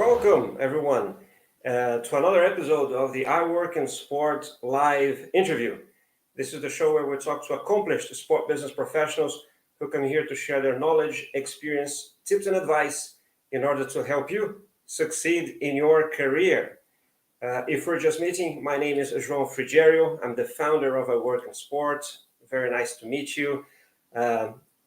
Welcome, everyone, to another episode of the iWorkinSport live interview. This is the show where we talk to accomplished sport business professionals who come here to share their knowledge, experience, tips, and advice in order to help you succeed in your career. If we're just meeting, my name is João Frigerio. I'm the founder of iWorkinSport. Very nice to meet you.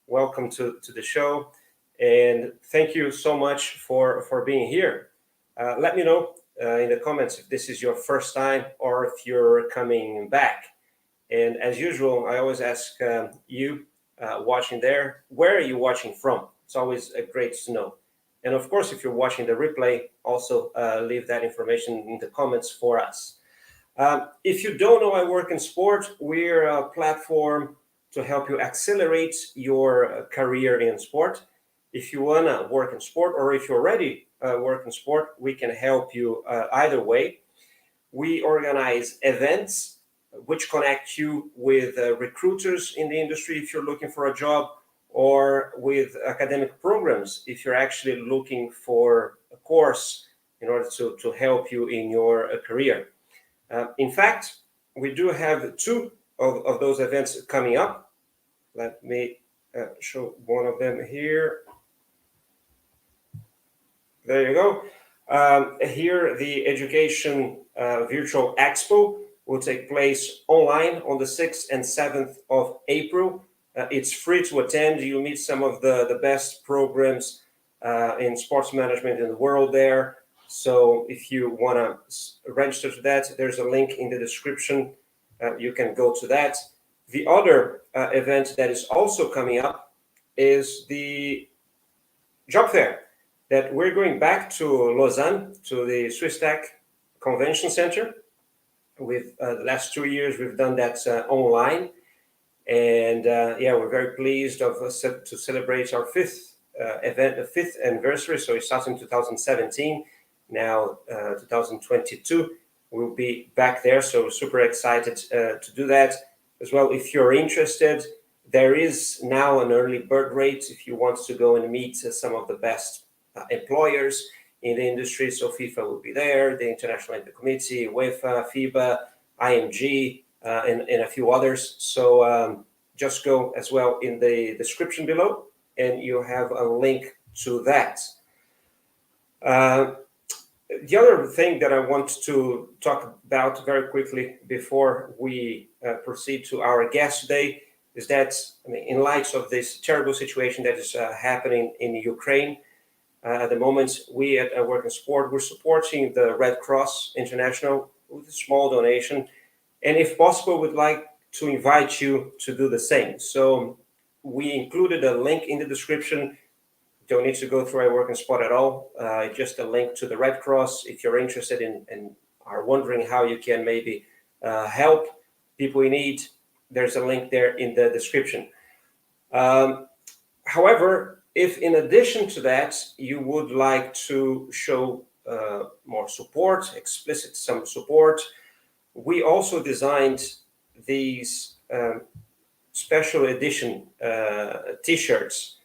Welcome to the show. And thank you so much for being here. Let me know in the comments if this is your first time or if you're coming back. And as usual, I always ask you watching there, where are you watching from? It's always great to know. And of course, if you're watching the replay, also leave that information in the comments for us. If you don't know iWorkinSport, we're a platform to help you accelerate your career in sport. If you want to work in sport or if you already work in sport, we can help you either way. We organize events which connect you with recruiters in the industry if you're looking for a job, or with academic programs if you're actually looking for a course in order to help you in your career. In fact, we do have two of those events coming up. Let me show one of them here. There you go. Here, the Education Virtual Expo will take place online on the 6th and 7th of April. It's free to attend. You meet some of the best programs in sports management in the world there. So if you want to register to that, there's a link in the description. You can go to that. The other event that is also coming up is the job fair, that we're going back to Lausanne, to the Swiss Tech Convention Center. With the last 2 years, we've done that online. And we're very pleased to celebrate our fifth event, the fifth anniversary. So it starts in 2017. Now, 2022, we'll be back there. So super excited to do that as well. If you're interested, there is now an early bird rate if you want to go and meet some of the best employers in the industry. So FIFA will be there, the International Olympic Committee, UEFA, FIBA, IMG, and a few others. So just go as well in the description below, and you have a link to that. The other thing that I want to talk about very quickly before we proceed to our guest today is that, in light of this terrible situation that is happening in Ukraine, at the moment, we at iWorkinSport, we're supporting the Red Cross International with a small donation. And if possible, we'd like to invite you to do the same. So we included a link in the description. Don't need to go through iWorkinSport at all. Just a link to the Red Cross. If you're interested in and are wondering how you can maybe help people in need, there's a link there in the description. However, if in addition to that, you would like to show more support, explicit some support, we also designed these special edition t-shirts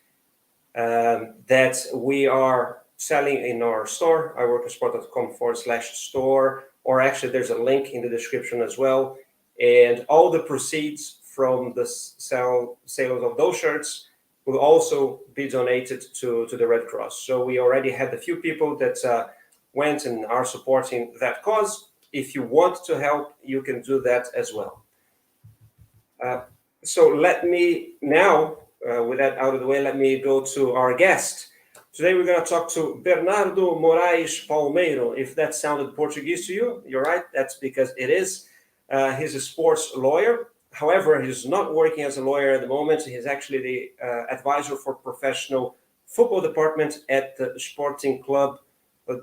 that we are selling in our store, iWorkinSport.com/store, or actually there's a link in the description as well. And all the proceeds from the sales of those shirts will also be donated to the Red Cross. So we already had a few people that went and are supporting that cause. If you want to help, you can do that as well. So let me now, with that out of the way, let me go to our guest. Today we're going to talk to Bernardo Morais Palmeiro. If that sounded Portuguese to you, you're right. That's because it is. He's a sports lawyer. However, he's not working as a lawyer at the moment. He's actually the advisor for professional football department at the Sporting Clube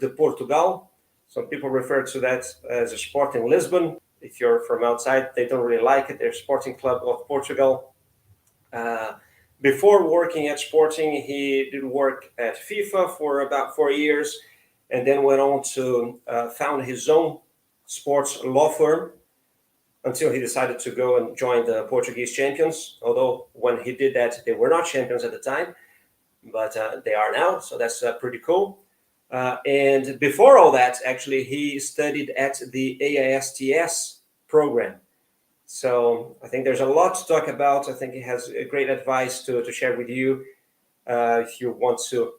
de Portugal. Some people refer to that as a Sporting Lisbon. If you're from outside, they don't really like it. They're Sporting Club of Portugal. Before working at Sporting, he did work at FIFA for about 4 years, and then went on to found his own sports law firm until he decided to go and join the Portuguese champions. Although when he did that, they were not champions at the time, but they are now. So that's pretty cool. And before all that, actually, he studied at the AISTS program. So I think there's a lot to talk about. I think he has a great advice to share with you if you want to,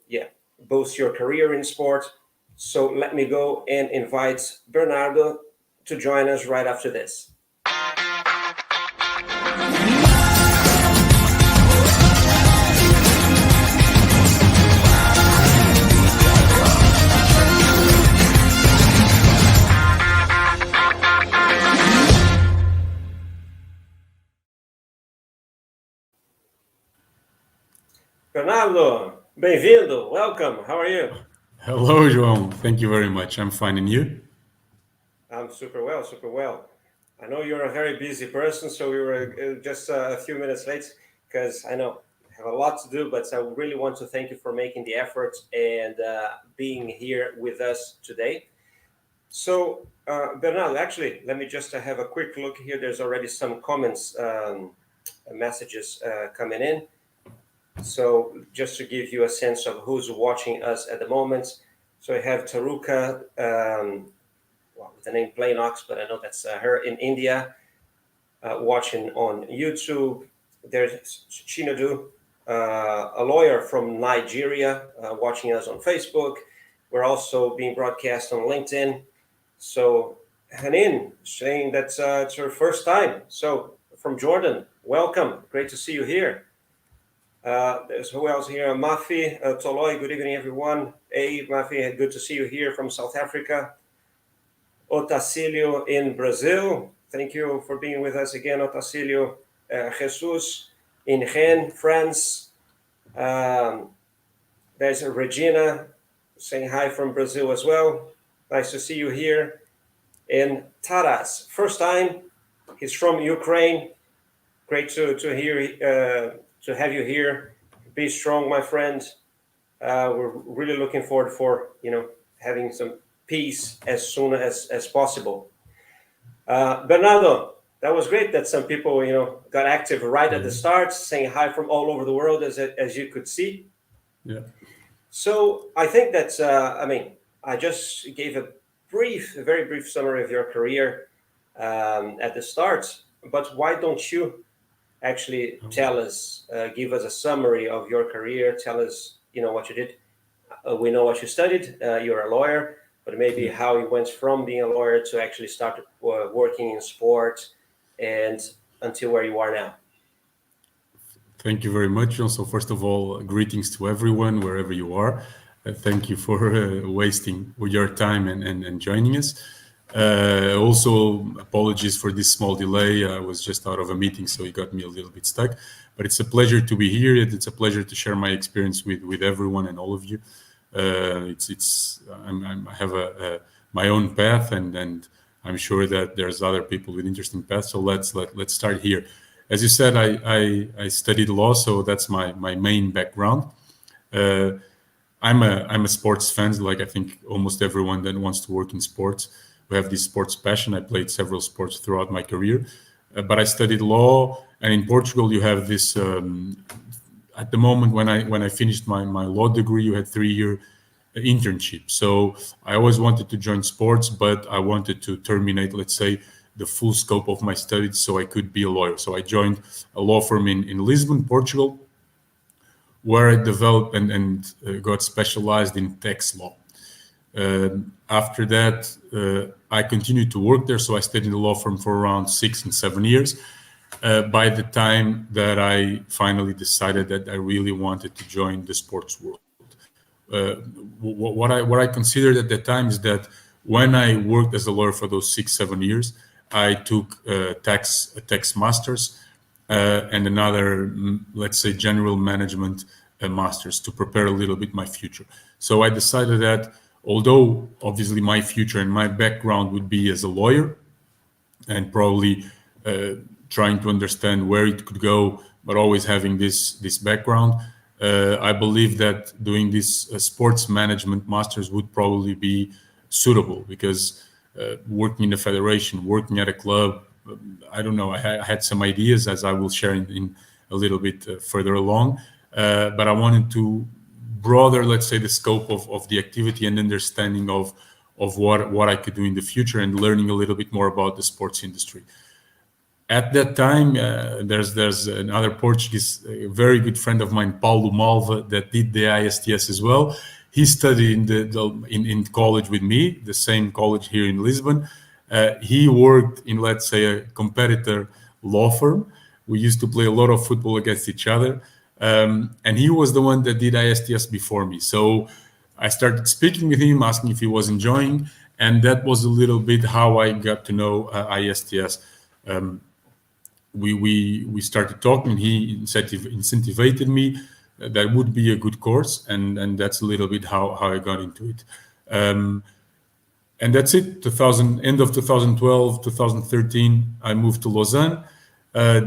boost your career in sport. So let me go and invite Bernardo to join us right after this. Bernardo, bem-vindo. Welcome. How are you? Hello, João. Thank you very much. I'm fine. And you? I'm super well, super well. I know you're a very busy person, so we were just a few minutes late because I know you have a lot to do, but I really want to thank you for making the effort and being here with us today. So, Bernardo, actually, let me just have a quick look here. There's already some comments, messages coming in. So just to give you a sense of who's watching us at the moment. So I have Taruka, with the name Plainox, but I know that's her in India, watching on YouTube. There's Chinadu, a lawyer from Nigeria, watching us on Facebook. We're also being broadcast on LinkedIn. So Hanin saying that it's her first time. So from Jordan, welcome. Great to see you here. There's who else here? Mafi Toloi, good evening, everyone. Hey, Mafi, good to see you here from South Africa. Otacílio in Brazil. Thank you for being with us again, Otacílio. Jesus in Rennes, France. There's Regina saying hi from Brazil as well. Nice to see you here. And Taras, first time. He's from Ukraine. Great to hear. To have you here. Be strong, my friend. We're really looking forward for having some peace as soon as possible. Bernardo, that was great that some people got active right at the start, saying hi from all over the world, as you could see. Yeah. So I think that I just gave a very brief summary of your career at the start, but why don't you actually tell us, give us a summary of your career, tell us, what you did. We know what you studied, you're a lawyer, but maybe how you went from being a lawyer to actually start working in sport and until where you are now. Thank you very much, John. So first of all, greetings to everyone, wherever you are. Thank you for wasting your time and joining us. Also, apologies for this small delay. I was just out of a meeting, so it got me a little bit stuck. But it's a pleasure to be here. It's a pleasure to share my experience with everyone and all of you. I have my own path, and I'm sure that there's other people with interesting paths. So let's start here. As you said, I studied law, so that's my main background. I'm a sports fan, like I think almost everyone that wants to work in sports. We have this sports passion. I played several sports throughout my career, but I studied law. And in Portugal, you have this. At the moment when I finished my law degree, you had 3-year internship. So I always wanted to join sports, but I wanted to terminate, let's say, the full scope of my studies so I could be a lawyer. So I joined a law firm in Lisbon, Portugal, where I developed and got specialized in tax law. After that, I continued to work there. So I stayed in the law firm for around 6 and 7 years. By the time that I finally decided that I really wanted to join the sports world. What I considered at that time is that when I worked as a lawyer for those 6-7 years, I took a tax master's and another, let's say, general management master's to prepare a little bit my future. So I decided that although obviously my future and my background would be as a lawyer and probably trying to understand where it could go, but always having this background, I believe that doing this sports management master's would probably be suitable because working in a federation, working at a club, I don't know, I had some ideas as I will share in a little bit further along, but I wanted to broader, let's say, the scope of the activity and understanding of what I could do in the future and learning a little bit more about the sports industry. At that time, there's another Portuguese, very good friend of mine, Paolo, that did the AISTS as well. He studied in college with me, the same college here in Lisbon. He worked in, let's say, a competitor law firm. We used to play a lot of football against each other. And he was the one that did AISTS before me. So I started speaking with him, asking if he was enjoying. And that was a little bit how I got to know AISTS. We started talking. He incentivized me. That would be a good course, and that's a little bit how I got into it. And that's it. End of 2012, 2013, I moved to Lausanne,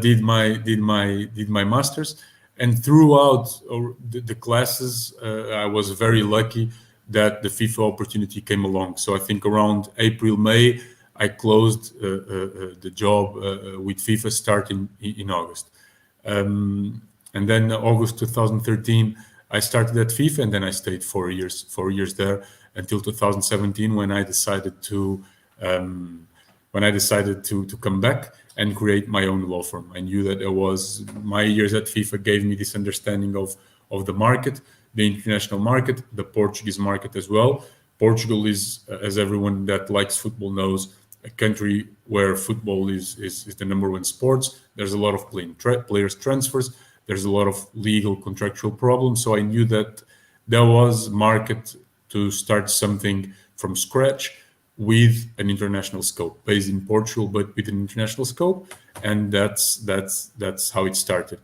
did my masters, and throughout the classes, I was very lucky that the FIFA opportunity came along. So I think around April, May, I closed the job with FIFA starting in August. And then August 2013, I started at FIFA, and then I stayed 4 years there until 2017 when I decided to come back and create my own law firm. I knew that my years at FIFA gave me this understanding of the market, the international market, the Portuguese market as well. Portugal is, as everyone that likes football knows, a country where football is the number one sports. There's a lot of players transfers. There's a lot of legal contractual problems. So I knew that there was market to start something from scratch with an international scope, based in Portugal, but with an international scope. And that's how it started.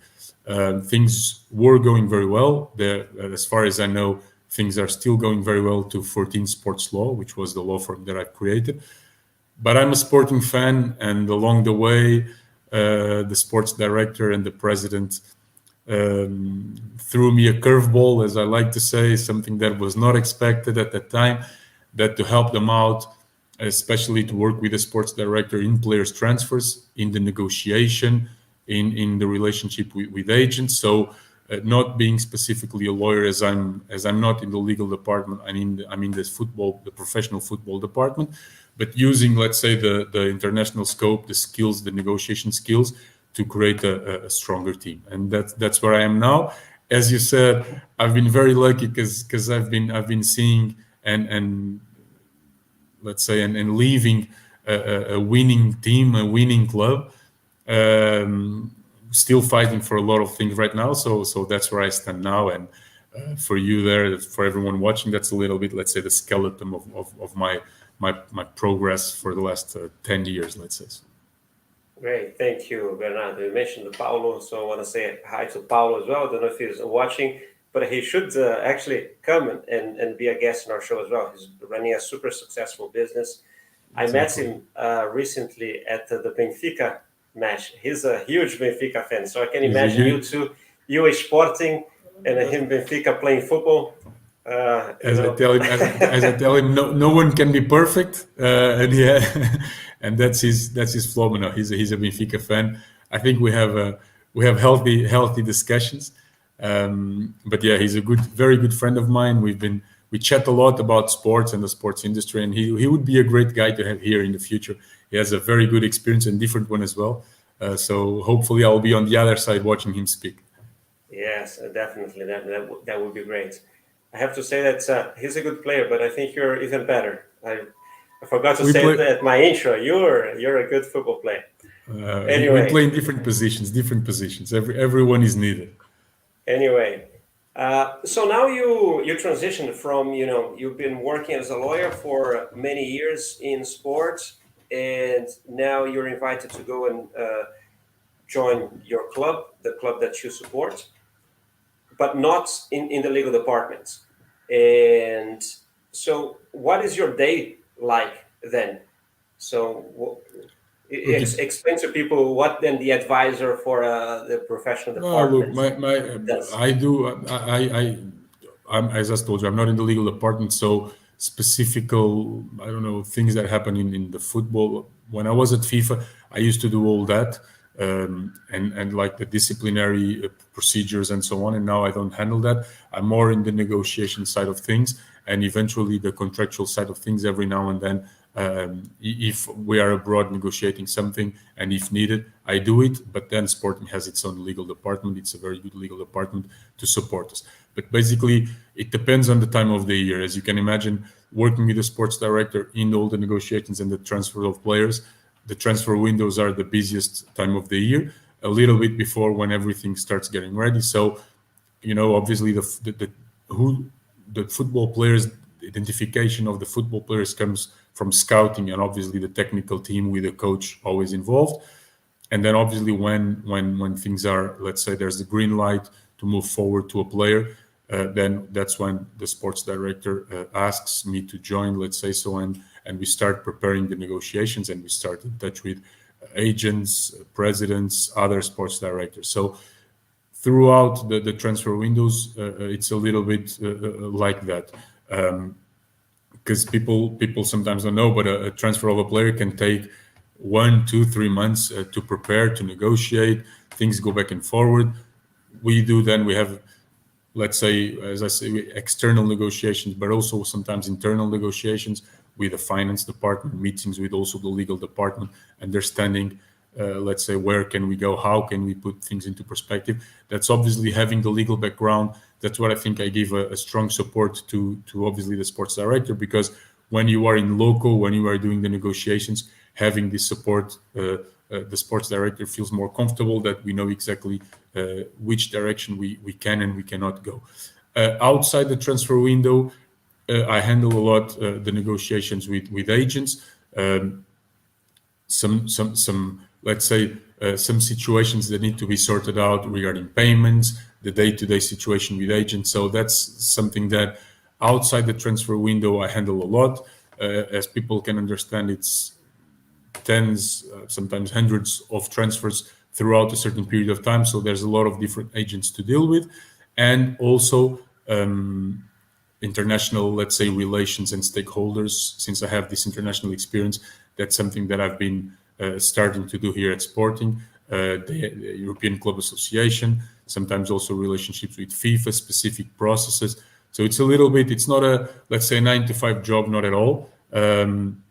Things were going very well. As far as I know, things are still going very well to 14 Sports Law, which was the law firm that I created. But I'm a sporting fan, and along the way, the sports director and the president threw me a curveball, as I like to say, something that was not expected at that time, that to help them out, especially to work with the sports director in players transfers, in the negotiation, in the relationship with agents. So not being specifically a lawyer, as I'm not in the legal department, I'm in the professional football department, but using, let's say, the international scope, the skills, the negotiation skills, to create a stronger team. And that's where I am now. As you said, I've been very lucky because I've been seeing and let's say and leaving a winning team, a winning club. Still fighting for a lot of things right now. So that's where I stand now. And for you there, for everyone watching, that's a little bit, let's say, the skeleton of my progress for the last 10 years, let's say. Great, thank you, Bernardo. You mentioned Paolo, so I want to say hi to Paolo as well. I don't know if he's watching, but he should actually come and be a guest in our show as well. He's running a super successful business. I met him recently at the Benfica match. He's a huge Benfica fan, so I can imagine you Sporting and him Benfica playing football. As I tell him, no one can be perfect, and that's his flaw. No, he's a Benfica fan. I think we have healthy discussions. But yeah, he's a very good friend of mine. We chat a lot about sports and the sports industry, and he would be a great guy to have here in the future. He has a very good experience and different one as well. So hopefully I'll be on the other side watching him speak. Yes, definitely. That would be great. I have to say that he's a good player, but I think you're even better. I forgot to say that at my intro. You're a good football player. Anyway, we play in different positions. Everyone is needed. Anyway, so now you transitioned from, you've been working as a lawyer for many years in sports, and now you're invited to go and join your club, the club that you support, but not in the legal department. And so what is your day like then? So explain to people what then the advisor for the professional department. I'm, as I told you, I'm not in the legal department, so specific, things that happen in the football. When I was at FIFA, I used to do all that. and like the disciplinary procedures and so on. And now I don't handle that. I'm more in the negotiation side of things, and eventually the contractual side of things every now and then. If we are abroad negotiating something and if needed, I do it. But then Sporting has its own legal department. It's a very good legal department to support us. But basically, it depends on the time of the year. As you can imagine, working with the sports director in all the negotiations and the transfer of players, the transfer windows are the busiest time of the year, a little bit before when everything starts getting ready. So, obviously the football players, the identification of the football players comes from scouting, and obviously the technical team with the coach always involved. And then obviously when things are, let's say there's the green light to move forward to a player, then that's when the sports director asks me to join, let's say so, and we start preparing the negotiations, and we start in touch with agents, presidents, other sports directors. So throughout the transfer windows, it's a little bit like that. Because people sometimes don't know, but a transfer of a player can take 1, 2, 3 months to prepare, to negotiate. Things go back and forward. We have, let's say, as I say, external negotiations, but also sometimes internal negotiations with the finance department, meetings with also the legal department, understanding, let's say, where can we go, how can we put things into perspective. That's obviously having the legal background. That's what I think I give a strong support to obviously the sports director, because when you are in local, when you are doing the negotiations, having this support, the sports director feels more comfortable that we know exactly which direction we can and we cannot go. Outside the transfer window, I handle a lot the negotiations with agents. Some let's say some situations that need to be sorted out regarding payments, the day-to-day situation with agents. So that's something that outside the transfer window I handle a lot. As people can understand, it's tens, sometimes hundreds of transfers throughout a certain period of time. So there's a lot of different agents to deal with, and also international, let's say, relations and stakeholders. Since I have this international experience, that's something that I've been starting to do here at Sporting, the European Club Association, sometimes also relationships with FIFA, specific processes. So it's a little bit, it's not a, let's say, 9-to-5 job, not at all. And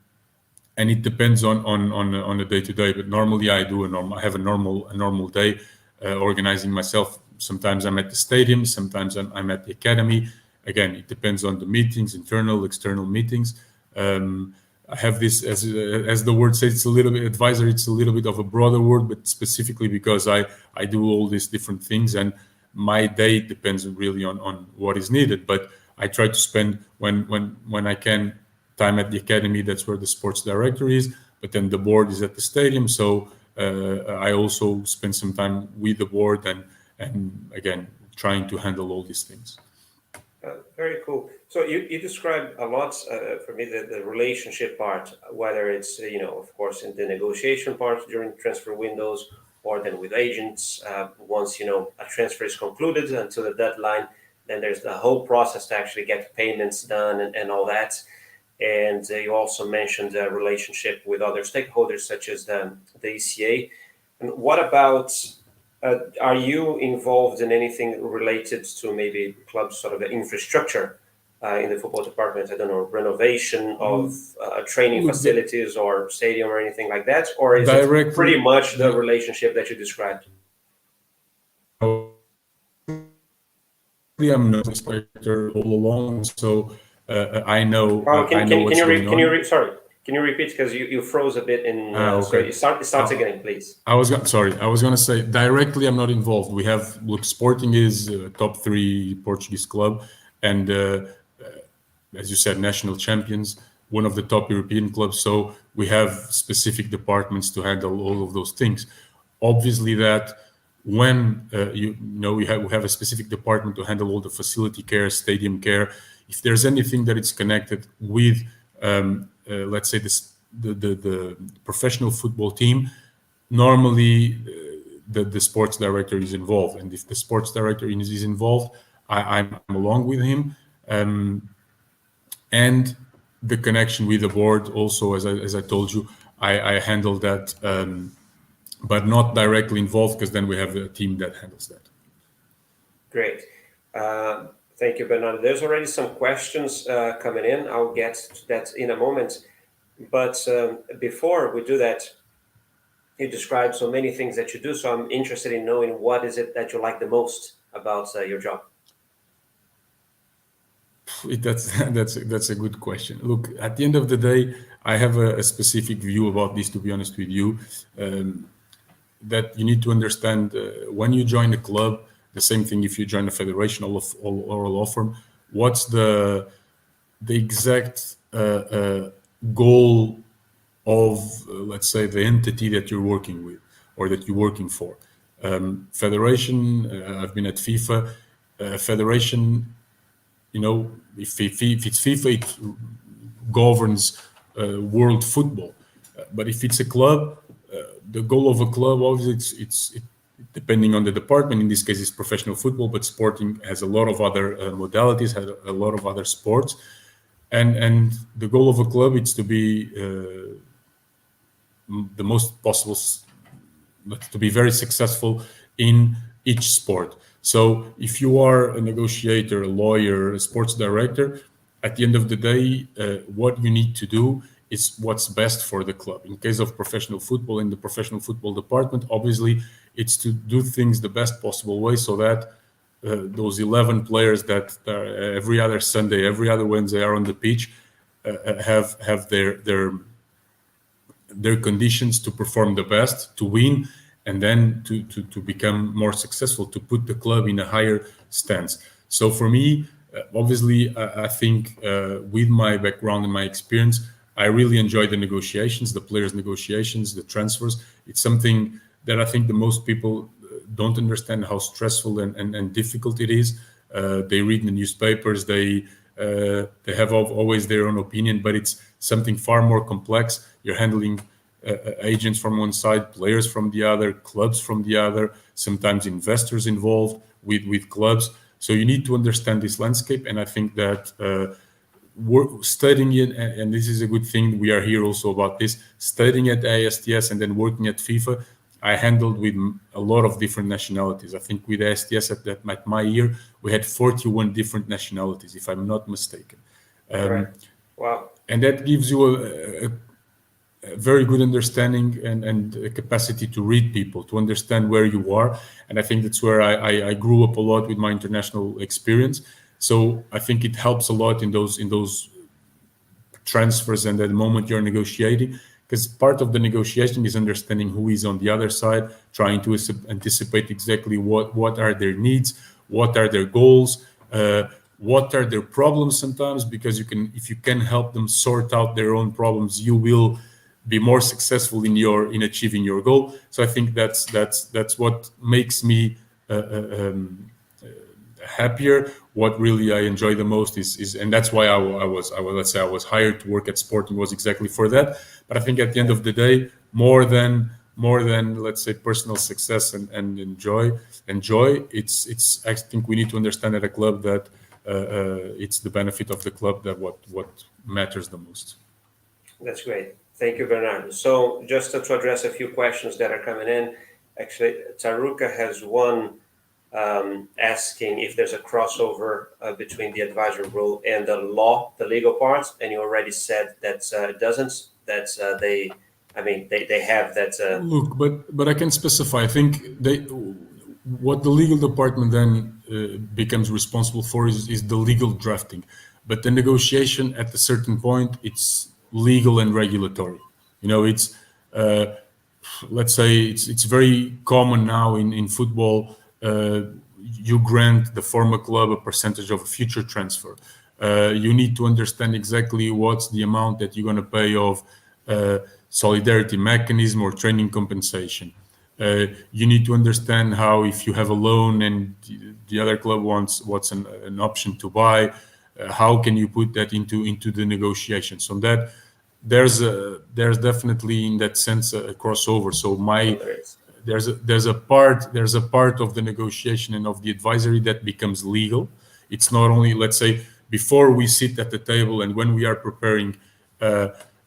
it depends on the day-to-day, but normally I have a normal day organizing myself. Sometimes I'm at the stadium, sometimes I'm at the academy. Again, it depends on the meetings, internal, external meetings. I have this, as the word says, it's a little bit advisor. It's a little bit of a broader word, but specifically because I do all these different things, and my day depends really on what is needed. But I try to spend when I can time at the academy. That's where the sports director is, but then the board is at the stadium. So I also spend some time with the board and again trying to handle all these things. Very cool. So you described a lot for me the relationship part, whether it's of course in the negotiation part during transfer windows, or then with agents once a transfer is concluded until the deadline. Then there's the whole process to actually get payments done and all that. And you also mentioned the relationship with other stakeholders such as the ECA. And what about? Are you involved in anything related to maybe clubs' sort of infrastructure in the football department? I don't know, renovation of training facilities or stadium or anything like that? Or is it pretty much the relationship that you described? I'm not a spectator all along, so I know. Can you repeat, because you froze a bit in? Okay. So start again, please. I was going to say directly I'm not involved. We have Sporting is a top 3 Portuguese club, and as you said, national champions, one of the top European clubs. So we have specific departments to handle all of those things. Obviously, that when we have a specific department to handle all the facility care, stadium care. If there's anything that is connected with let's say the professional football team, normally the sports director is involved, and if the sports director is involved, I'm along with him, and the connection with the board also, as I told you, I handle that but not directly involved, because then we have a team that handles that. Great. Thank you, Bernardo. There's already some questions coming in. I'll get to that in a moment. But before we do that, you described so many things that you do. So I'm interested in knowing what is it that you like the most about your job? That's a good question. Look, at the end of the day, I have a specific view about this, to be honest with you, that you need to understand when you join a club, the same thing if you join a federation or a law firm, what's the exact goal of, let's say, the entity that you're working with or that you're working for. Federation, I've been at FIFA, federation, you know, if it's FIFA, it governs world football. But if it's a club, the goal of a club, obviously, it's depending on the department. In this case, it's professional football, but Sporting has a lot of other modalities, has a lot of other sports. And the goal of a club is to be the most possible, to be very successful in each sport. So if you are a negotiator, a lawyer, a sports director, at the end of the day, what you need to do is what's best for the club. In case of professional football, in the professional football department, obviously, it's to do things the best possible way so that those 11 players that every other Sunday, every other Wednesday are on the pitch have their conditions to perform the best, to win, and then to become more successful, to put the club in a higher stance. So for me, obviously, I think with my background and my experience, I really enjoy the negotiations, the players' negotiations, the transfers. It's something that I think the most people don't understand how stressful and difficult it is. They read in the newspapers, they have always their own opinion, but it's something far more complex. You're handling agents from one side, players from the other, clubs from the other, sometimes investors involved with clubs. So you need to understand this landscape, and I think that we're studying it, and this is a good thing. We are here also about this, studying at AISTS and then working at FIFA. I handled with a lot of different nationalities. I think with AISTS at my year, we had 41 different nationalities, if I'm not mistaken. Right. Wow. And that gives you a very good understanding and a capacity to read people, to understand where you are. And I think that's where I grew up a lot with my international experience. So I think it helps a lot in those transfers and at the moment you're negotiating, because part of the negotiation is understanding who is on the other side, trying to anticipate exactly what are their needs, what are their goals, what are their problems sometimes, because if you can help them sort out their own problems, you will be more successful in achieving your goal. So I think that's what makes me happier. What really I enjoy the most is and that's why I was hired to work at Sporting, was exactly for that. But I think at the end of the day, more than let's say personal success and enjoy, it's I think we need to understand at a club that it's the benefit of the club that what matters the most. That's great. Thank you, Bernardo. So just to address a few questions that are coming in, actually, Taruka has one asking if there's a crossover between the advisory role and the legal part, and you already said that it doesn't. That they have that. Look, but I can specify. I think what the legal department then becomes responsible for is the legal drafting, but the negotiation at a certain point, it's legal and regulatory. You know, it's let's say it's very common now in football. You grant the former club a percentage of a future transfer. You need to understand exactly what's the amount that you're going to pay of solidarity mechanism or training compensation. You need to understand how, if you have a loan and the other club wants an option to buy, how can you put that into the negotiation? So that there's definitely in that sense a crossover. So there's a part of the negotiation and of the advisory that becomes legal. It's not only, let's say, before we sit at the table and when we are preparing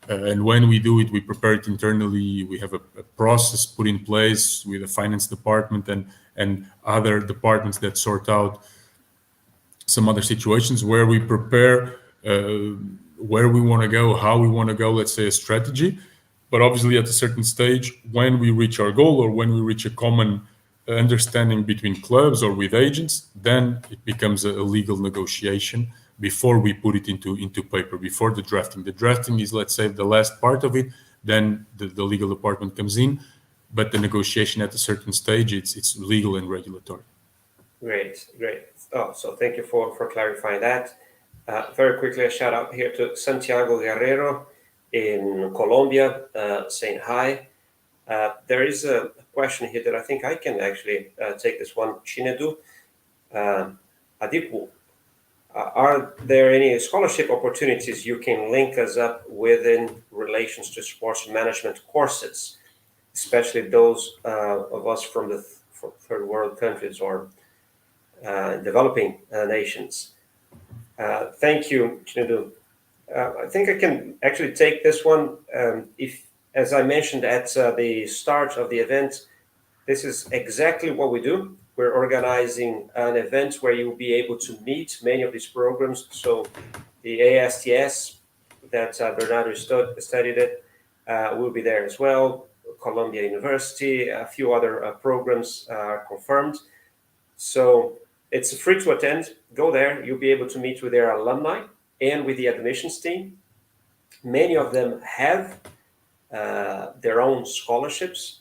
And when we do it, we prepare it internally. We have a process put in place with the finance department and other departments that sort out some other situations where we prepare where we want to go, how we want to go, let's say a strategy. But obviously at a certain stage, when we reach our goal or when we reach a common understanding between clubs or with agents, then it becomes a legal negotiation before we put it into paper, before the drafting. The drafting is, let's say, the last part of it, then the legal department comes in, but the negotiation at a certain stage, it's legal and regulatory. Great. Oh, so thank you for clarifying that. Very quickly, a shout out here to Santiago Guerrero in Colombia, saying hi. There is a question here that I think I can actually take this one. Chinedu Adipu, are there any scholarship opportunities you can link us up within relations to sports management courses, especially those of us from the third world countries or developing nations? Thank you, Chinedu. I think I can actually take this one. If, as I mentioned at the start of the event, this is exactly what we do. We're organizing an event where you'll be able to meet many of these programs. So the AISTS that Bernardo studied it will be there as well. Columbia University, a few other programs are confirmed. So it's free to attend. Go there. You'll be able to meet with their alumni and with the admissions team. Many of them have their own scholarships,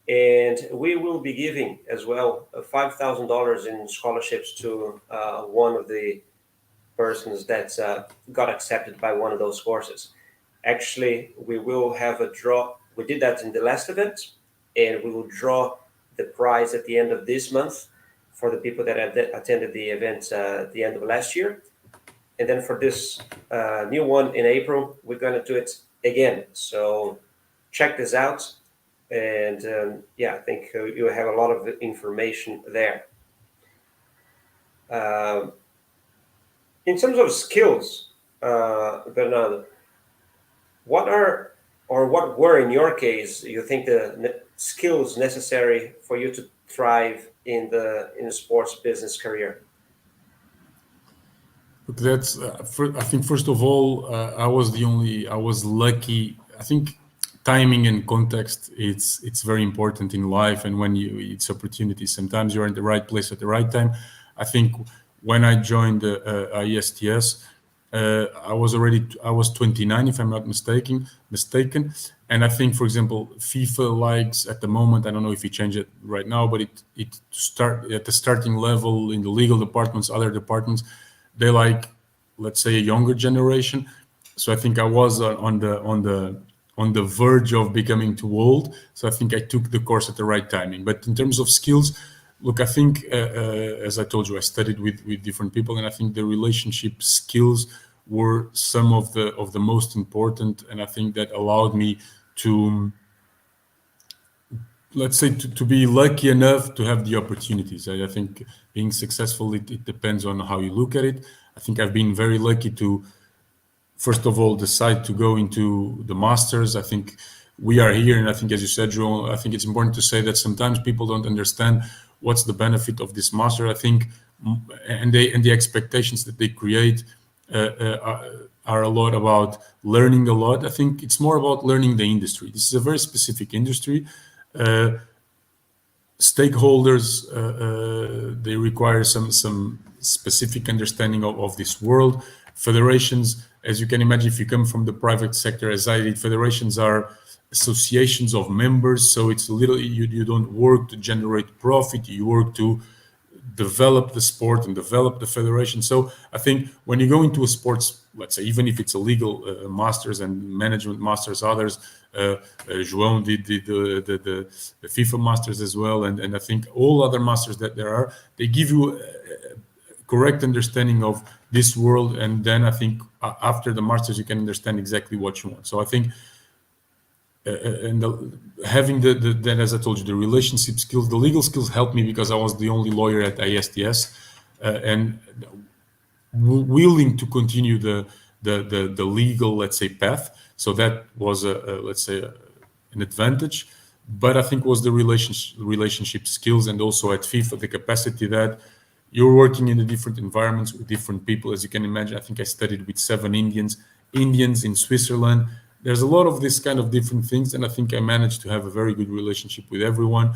and we will be giving as well $5,000 in scholarships to one of the persons that got accepted by one of those courses. Actually, we will have a draw. We did that in the last event, and we will draw the prize at the end of this month for the people that attended the event at the end of last year. And then for this new one in April, we're going to do it again. So check this out. And yeah, I think you have a lot of information there. In terms of skills, Bernardo, what were in your case, you think, the skills necessary for you to thrive in the sports business career? Look, that's I think first of all, I was lucky. I think timing and context, it's very important in life, and when it's opportunities. Sometimes you're in the right place at the right time. I think when I joined AISTS, I was 29, if I'm not mistaken. And I think, for example, FIFA likes at the moment, I don't know if you change it right now, but it start at the starting level in the legal departments, other departments, they like, let's say, a younger generation. So I think I was on the verge of becoming too old. So I think I took the course at the right timing. But in terms of skills, look, I think, as I told you, I studied with different people, and I think the relationship skills were some of the most important, and I think that allowed me to, let's say, to be lucky enough to have the opportunities. I think being successful, it depends on how you look at it. I think I've been very lucky to, first of all, decide to go into the masters. I think we are here, and I think, as you said, João, I think it's important to say that sometimes people don't understand what's the benefit of this master. I think, and the expectations that they create are a lot about learning a lot. I think it's more about learning the industry. This is a very specific industry. Stakeholders, they require some specific understanding of this world. Federations, as you can imagine, if you come from the private sector, as I did, federations are associations of members. So it's a little, you don't work to generate profit, you work to develop the sport and develop the federation. So I think when you go into a sports, let's say, even if it's a legal masters and management masters, others, João did the FIFA masters as well, and I think all other masters that there are, they give you a correct understanding of this world, and then I think after the masters you can understand exactly what you want. So I think having then, as I told you, the relationship skills, the legal skills helped me because I was the only lawyer at AISTS, and willing to continue the legal, let's say, path. So that was let's say an advantage. But I think was the relationship skills, and also at FIFA the capacity that you're working in the different environments with different people. As you can imagine, I think I studied with 7 Indians in Switzerland. There's a lot of this kind of different things, and I think I managed to have a very good relationship with everyone,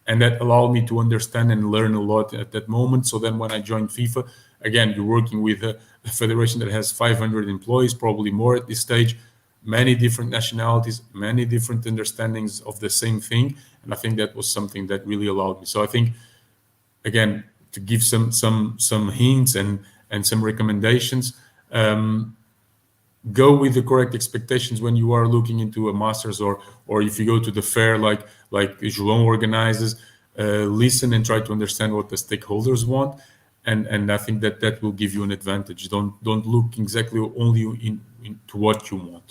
and that allowed me to understand and learn a lot at that moment. So then when I joined FIFA, again, you're working with a federation that has 500 employees, probably more at this stage, many different nationalities, many different understandings of the same thing, and I think that was something that really allowed me. So I think, again, to give some hints and some recommendations, go with the correct expectations when you are looking into a master's, or if you go to the fair like João organizes, listen and try to understand what the stakeholders want, and I think that will give you an advantage. Don't look exactly only into what you want.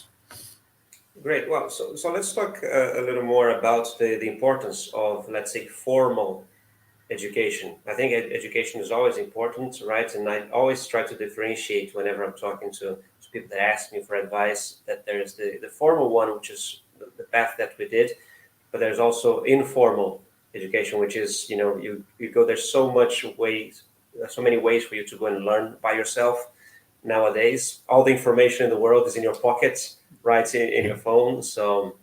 Great. Well, so let's talk a little more about the importance of, let's say, formal education. I think education is always important, right? And I always try to differentiate whenever I'm talking to people that ask me for advice, that there's the formal one, which is the path that we did, but there's also informal education, which is, you go, there's so many ways for you to go and learn by yourself nowadays. All the information in the world is in your pockets, right, in your phone. So,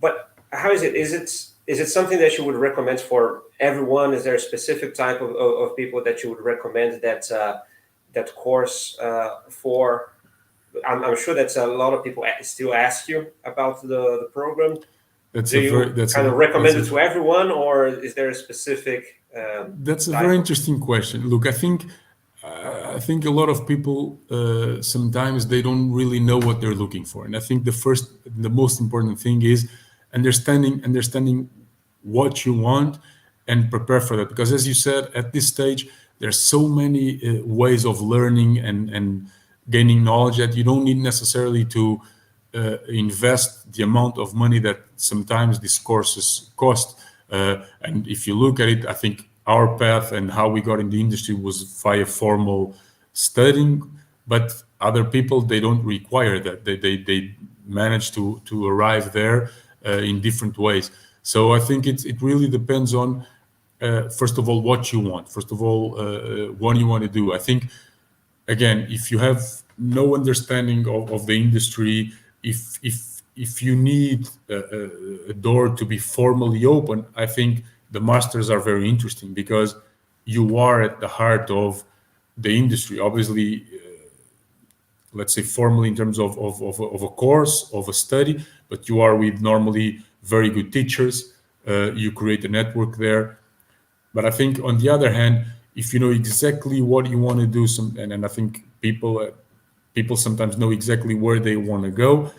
but how is it? Is it something that you would recommend for everyone? Is there a specific type of people that you would recommend that course for? I'm sure that a lot of people still ask you about the program. Do you kind of recommend it to everyone, or is there a specific? That's a very interesting question. Look, I think a lot of people sometimes they don't really know what they're looking for, and I think the most important thing is understanding what you want and prepare for that. Because as you said, at this stage, there's so many ways of learning and gaining knowledge that you don't need necessarily to invest the amount of money that sometimes these courses cost. And if you look at it, I think our path and how we got in the industry was via formal studying, but other people, they don't require that. They manage to arrive there in different ways. So I think it really depends on, first of all, what you want. First of all, what you want to do. I think, again, if you have no understanding of the industry, if you need a door to be formally open, I think the masters are very interesting because you are at the heart of the industry. Obviously, let's say formally in terms of a course, of a study, but you are with normally very good teachers. You create a network there. But I think on the other hand, if you know exactly what you want to do, and I think people sometimes know exactly where they want to go.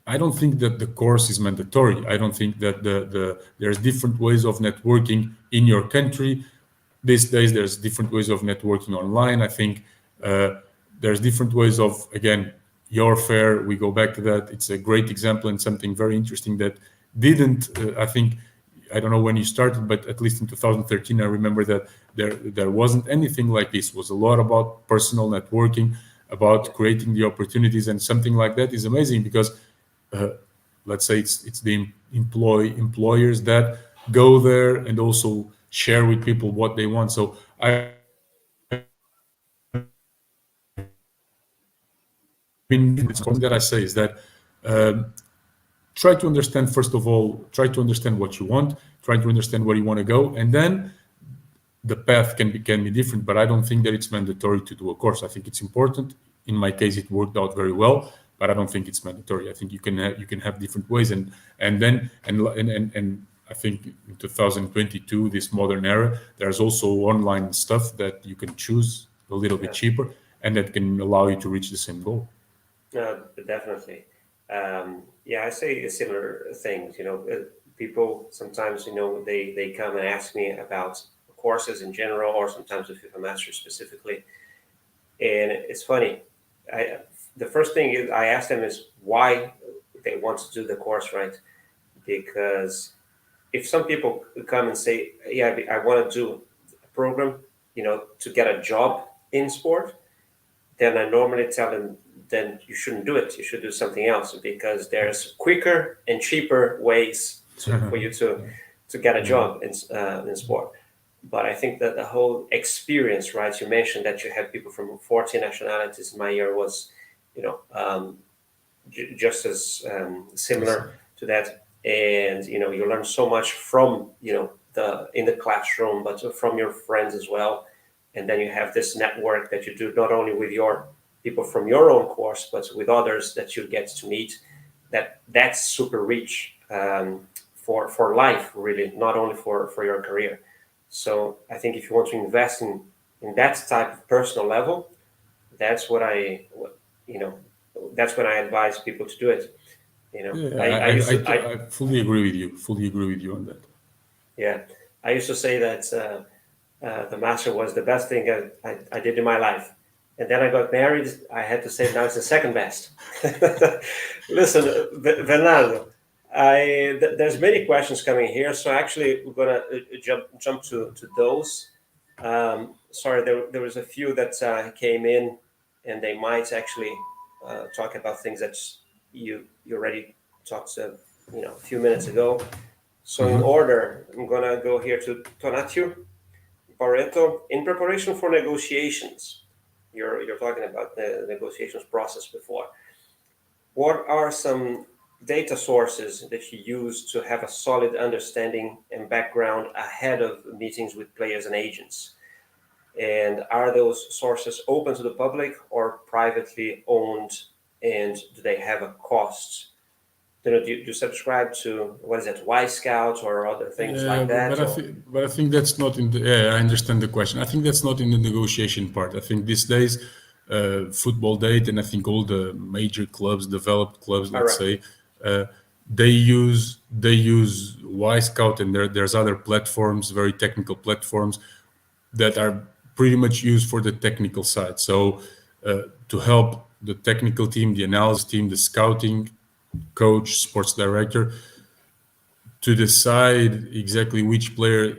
I don't think that the course is mandatory. I don't think that there's different ways of networking in your country. These days, there's different ways of networking online. I think there's different ways of, again, your fair. We go back to that. It's a great example and something very interesting that didn't, I think, I don't know when you started, but at least in 2013, I remember that there wasn't anything like this. It was a lot about personal networking, about creating the opportunities, and something like that is amazing because let's say it's the employers that go there and also share with people what they want. So that I say is that try to understand, first of all, try to understand what you want, try to understand where you want to go, and then the path can be different. But I don't think that it's mandatory to do a course. I think it's important. In my case, it worked out very well, but I don't think it's mandatory. I think you can have different ways, and I think in 2022, this modern era, there's also online stuff that you can choose a little bit cheaper, and that can allow you to reach the same goal. Definitely. I say similar things. People sometimes, they come and ask me about courses in general, or sometimes the FIFA Master specifically. And it's funny. The first thing is I ask them is why they want to do the course, right? Because if some people come and say, yeah, I want to do a program, to get a job in sport, then I normally tell them then you shouldn't do it. You should do something else, because there's quicker and cheaper ways for you to get a job in sport. But I think that the whole experience, right? You mentioned that you had people from 14 nationalities. My year was, just as similar to that. And you learn so much from in the classroom, but from your friends as well. And then you have this network that you do not only with your people from your own course, but with others that you get to meet. That's super rich for life, really, not only for your career. So I think if you want to invest in that type of personal level, that's what that's when I advise people to do it. I fully agree with you. Fully agree with you on that. Yeah, I used to say that the master was the best thing I did in my life. And then I got married. I had to say now it's the second best. Listen, Bernardo, there's many questions coming here, so actually we're gonna jump to those. Sorry, there was a few that came in, and they might actually talk about things that you already talked a few minutes ago. So in order, I'm gonna go here to Tonatio Barreto. In preparation for negotiations, you're talking about the negotiations process before. What are some data sources that you use to have a solid understanding and background ahead of meetings with players and agents? And are those sources open to the public or privately owned? And do they have a cost? Do you subscribe to, what is it, Y-Scout or other things like that? But I think that's not in the. Yeah, I understand the question. I think that's not in the negotiation part. I think these days, football data, and I think all the major clubs, developed clubs, let's say, they use Y-Scout, and there's other platforms, very technical platforms that are pretty much used for the technical side. So to help the technical team, the analysis team, the scouting coach, sports director, to decide exactly which player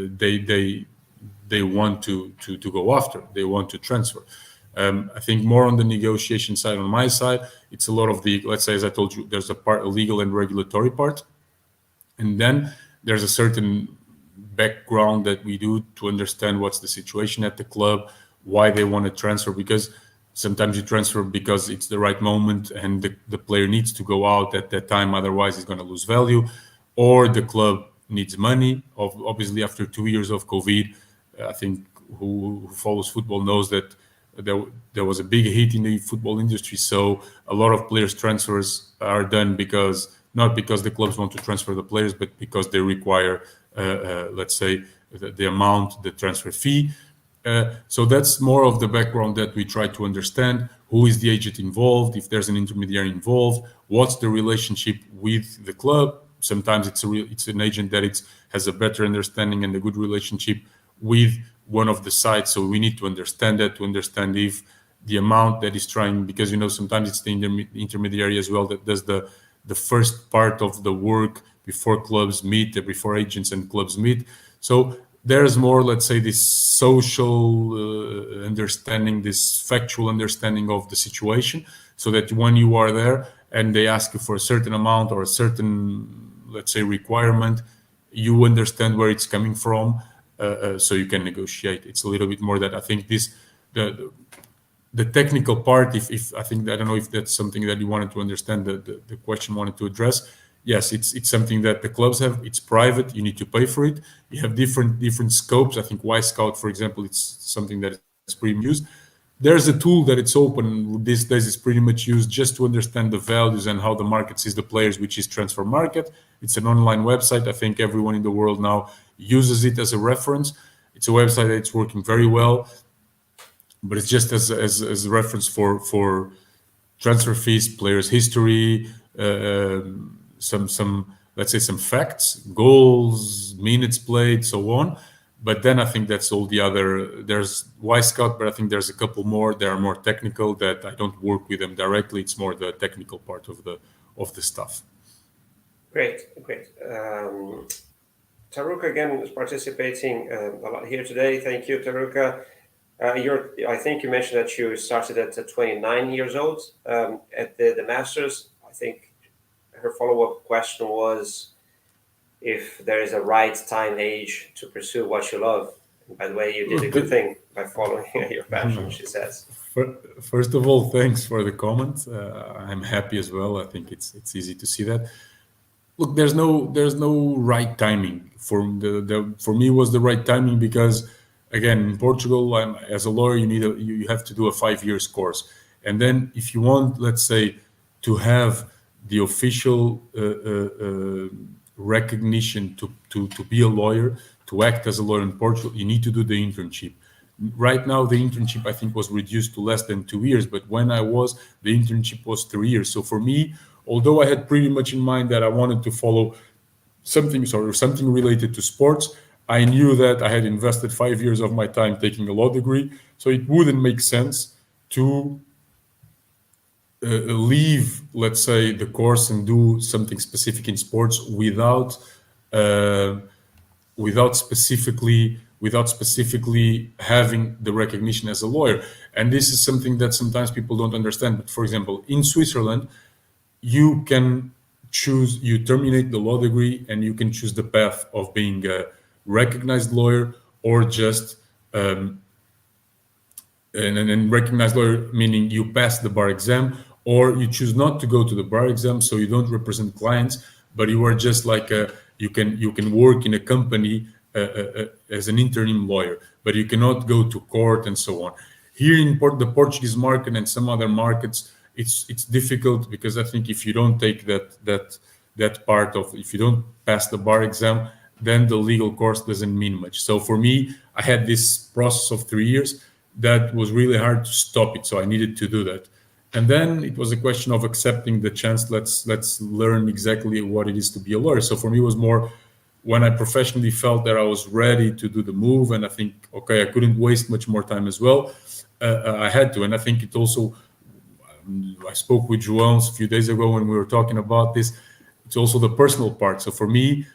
they want to go after, they want to transfer. I think more on the negotiation side, on my side, it's a lot of the, let's say, as I told you, there's a legal and regulatory part. And then there's a certain background that we do to understand what's the situation at the club, why they want to transfer, because sometimes you transfer because it's the right moment and the player needs to go out at that time, otherwise he's going to lose value, or the club needs money. Obviously, after 2 years of COVID, I think who follows football knows that there was a big hit in the football industry. So a lot of players transfers are done not because the clubs want to transfer the players, but because they require, let's say, the amount, the transfer fee. So that's more of the background that we try to understand. Who is the agent involved? If there's an intermediary involved, what's the relationship with the club? Sometimes it's an agent that has a better understanding and a good relationship with one of the sides. So we need to understand that, to understand if the amount that is trying, because sometimes it's the intermediary as well that does the first part of the work before clubs meet, before agents and clubs meet. So there's more, let's say, this social understanding, this factual understanding of the situation, so that when you are there and they ask you for a certain amount or a certain, let's say, requirement, you understand where it's coming from, so you can negotiate. It's a little bit more that I think the technical part, if I think, I don't know if that's something that you wanted to understand, the question wanted to address. Yes, it's something that the clubs have. It's private. You need to pay for it. You have different scopes. I think Y-Scout, for example, it's something that is pretty used. There's a tool that it's open these days. It's pretty much used just to understand the values and how the market sees the players, which is Transfer Market. It's an online website. I think everyone in the world now uses it as a reference. It's a website that's working very well, but it's just as a reference for transfer fees, players' history, some let's say some facts, goals, minutes played, so on. But then I think that's all the other. There's Y-Scout, but I think there's a couple more. They are more technical that I don't work with them directly. It's more the technical part of the stuff. Great. Taruka again is participating a lot here today. Thank you, Taruka. I think you mentioned that you started at 29 years old at the Masters. I think her follow-up question was if there is a right time age to pursue what you love. And by the way, you did a good thing by following your passion, she says. First of all, thanks for the comment. I'm happy as well. I think it's easy to see that. Look, there's no right timing for for me. It was the right timing because again in Portugal, as a lawyer you have to do a 5 years course, and then if you want, let's say, to have the official recognition to be a lawyer, to act as a lawyer in Portugal, you need to do the internship. Right now, the internship I think was reduced to less than 2 years, but when I was, the internship was 3 years. So for me, although I had pretty much in mind that I wanted to follow something related to sports, I knew that I had invested 5 years of my time taking a law degree, so it wouldn't make sense to leave, let's say, the course and do something specific in sports without specifically having the recognition as a lawyer. And this is something that sometimes people don't understand. But for example, in Switzerland, you can choose, you terminate the law degree and you can choose the path of being a recognized lawyer or just and recognized lawyer, meaning you pass the bar exam, or you choose not to go to the bar exam, so you don't represent clients, but you are just like you can work in a company as an interim lawyer, but you cannot go to court and so on. Here in the Portuguese market and some other markets, it's difficult because I think if you don't take that part of, if you don't pass the bar exam, then the legal course doesn't mean much. So for me, I had this process of 3 years that was really hard to stop it, so I needed to do that. And then it was a question of accepting the chance. Let's learn exactly what it is to be a lawyer. So for me, it was more when I professionally felt that I was ready to do the move, and I think, okay, I couldn't waste much more time as well. I had to, and I think it also, I spoke with João a few days ago when we were talking about this. It's also the personal part. So for me,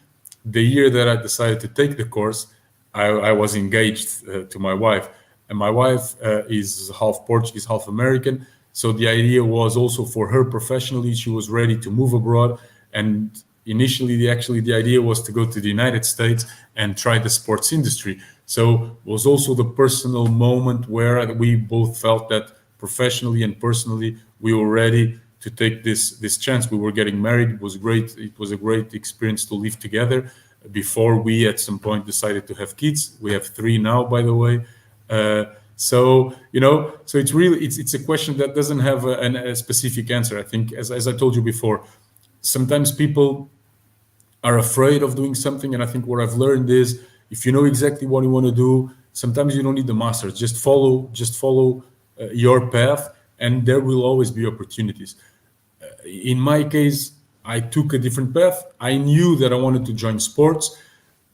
the year that I decided to take the course, I was engaged to my wife, and my wife is half Portuguese, half American. So the idea was also for her professionally, she was ready to move abroad. And initially, the idea was to go to the United States and try the sports industry. So it was also the personal moment where we both felt that professionally and personally, we were ready to take this chance. We were getting married. It was great. It was a great experience to live together before we at some point decided to have kids. We have 3 now, by the way. So it's really, it's a question that doesn't have a specific answer. I think, as I told you before, sometimes people are afraid of doing something. And I think what I've learned is, if you know exactly what you want to do, sometimes you don't need the masters. Just follow your path, and there will always be opportunities. In my case, I took a different path. I knew that I wanted to join sports,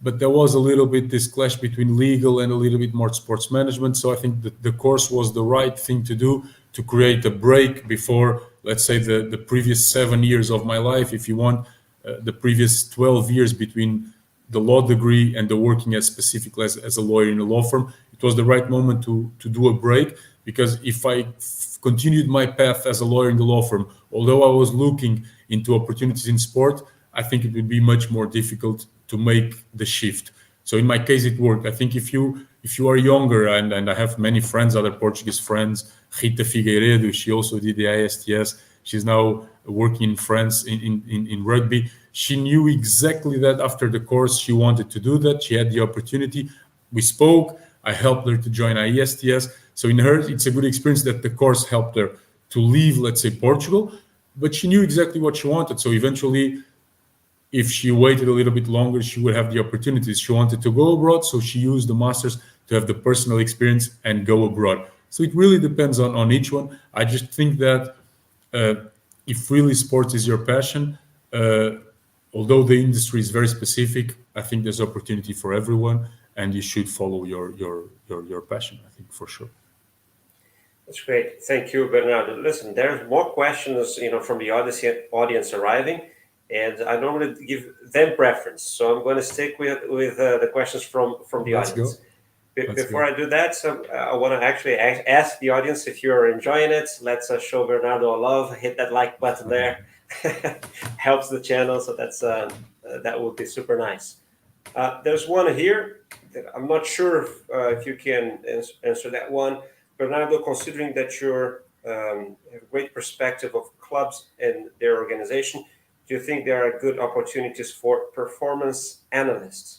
but there was a little bit this clash between legal and a little bit more sports management. So I think that the course was the right thing to do, to create a break before, let's say, the previous 7 years of my life, if you want, the previous 12 years between the law degree and the working as specifically as a lawyer in a law firm. It was the right moment to do a break, because if I continued my path as a lawyer in the law firm, although I was looking into opportunities in sport, I think it would be much more difficult to make the shift. So in my case, it worked. I think if you are younger, and I have many friends, other Portuguese friends, Rita Figueiredo, she also did the AISTS. She's now working in France in rugby. She knew exactly that after the course she wanted to do that. She had the opportunity. We spoke. I helped her to join AISTS. So in her, it's a good experience that the course helped her to leave, let's say, Portugal. But she knew exactly what she wanted. So eventually, if she waited a little bit longer, she would have the opportunities. She wanted to go abroad, so she used the masters to have the personal experience and go abroad. So it really depends on each one. I just think that if really sports is your passion, although the industry is very specific, I think there's opportunity for everyone, and you should follow your passion, I think, for sure. That's great. Thank you, Bernardo. Listen, there's more questions, from the audience arriving, and I normally give them preference. So I'm going to stick with the questions from the audience. Go. Before I do that, so I want to actually ask the audience if you're enjoying it. Let's show Bernardo a love. Hit that like button there. Helps the channel, so that would be super nice. There's one here that I'm not sure if you can answer that one. Bernardo, considering that you're have a great perspective of clubs and their organization, do you think there are good opportunities for performance analysts?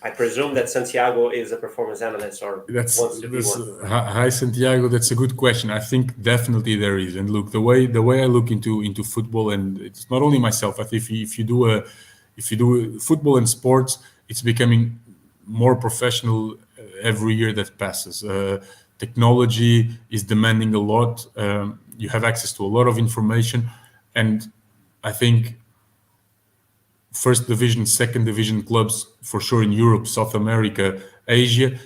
I presume that Santiago is a performance analyst or wants to be one. Hi, Santiago. That's a good question. I think definitely there is. And look, the way I look into football, and it's not only myself. I think if you do football and sports, it's becoming more professional every year that passes. Technology is demanding a lot. You have access to a lot of information, and I think first division, second division clubs, for sure in Europe, South America, Asia,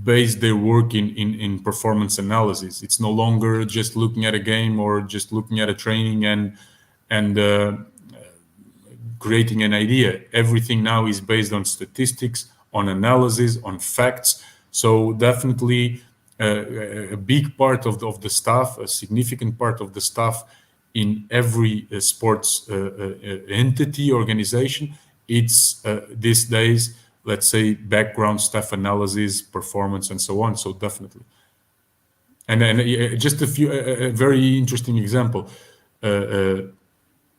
base their work in performance analysis. It's no longer just looking at a game or just looking at a training and creating an idea. Everything now is based on statistics, on analysis, on facts. So definitely a big part of the staff, a significant part of the staff in every sports entity, organization, it's these days, let's say, background staff analysis, performance, and so on. So definitely. And then just a very interesting example.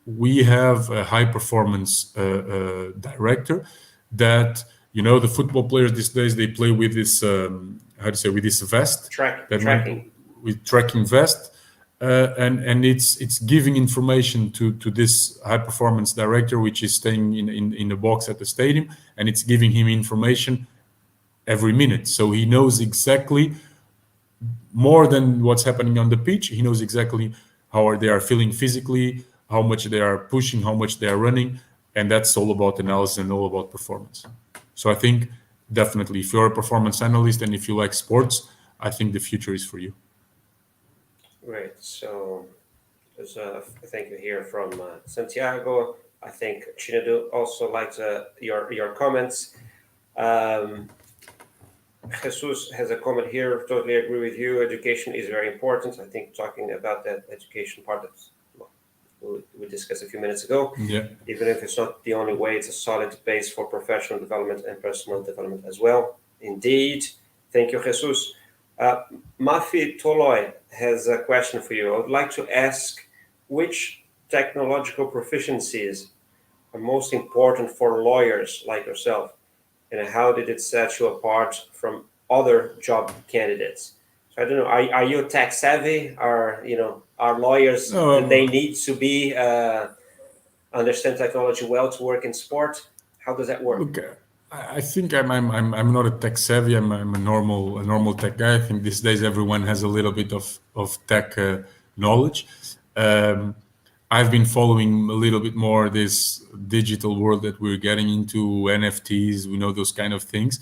We have a high performance director that, the football players these days, they play with this, with this vest. Tracking. With tracking vest. And it's giving information to this high performance director, which is staying in the box at the stadium, and it's giving him information every minute. So he knows exactly more than what's happening on the pitch. He knows exactly how they are feeling physically, how much they are pushing, how much they are running, and that's all about analysis and all about performance. So I think definitely, if you're a performance analyst and if you like sports, I think the future is for you. Great. So there's a thank you here from Santiago. I think Chinadu also likes your comments. Jesus has a comment here. Totally agree with you. Education is very important. I think talking about that education part that we discussed a few minutes ago. Yeah. Even if it's not the only way, it's a solid base for professional development and personal development as well. Indeed. Thank you, Jesus. Mafi Toloi has a question for you. I would like to ask which technological proficiencies are most important for lawyers like yourself, and how did it set you apart from other job candidates? So I don't know. Are you tech savvy? Are lawyers they need to be understand technology well to work in sport? How does that work? Look, I think I'm not a tech savvy. I'm a normal tech guy. I think these days everyone has a little bit of tech knowledge. I've been following a little bit more this digital world that we're getting into, NFTs, those kind of things.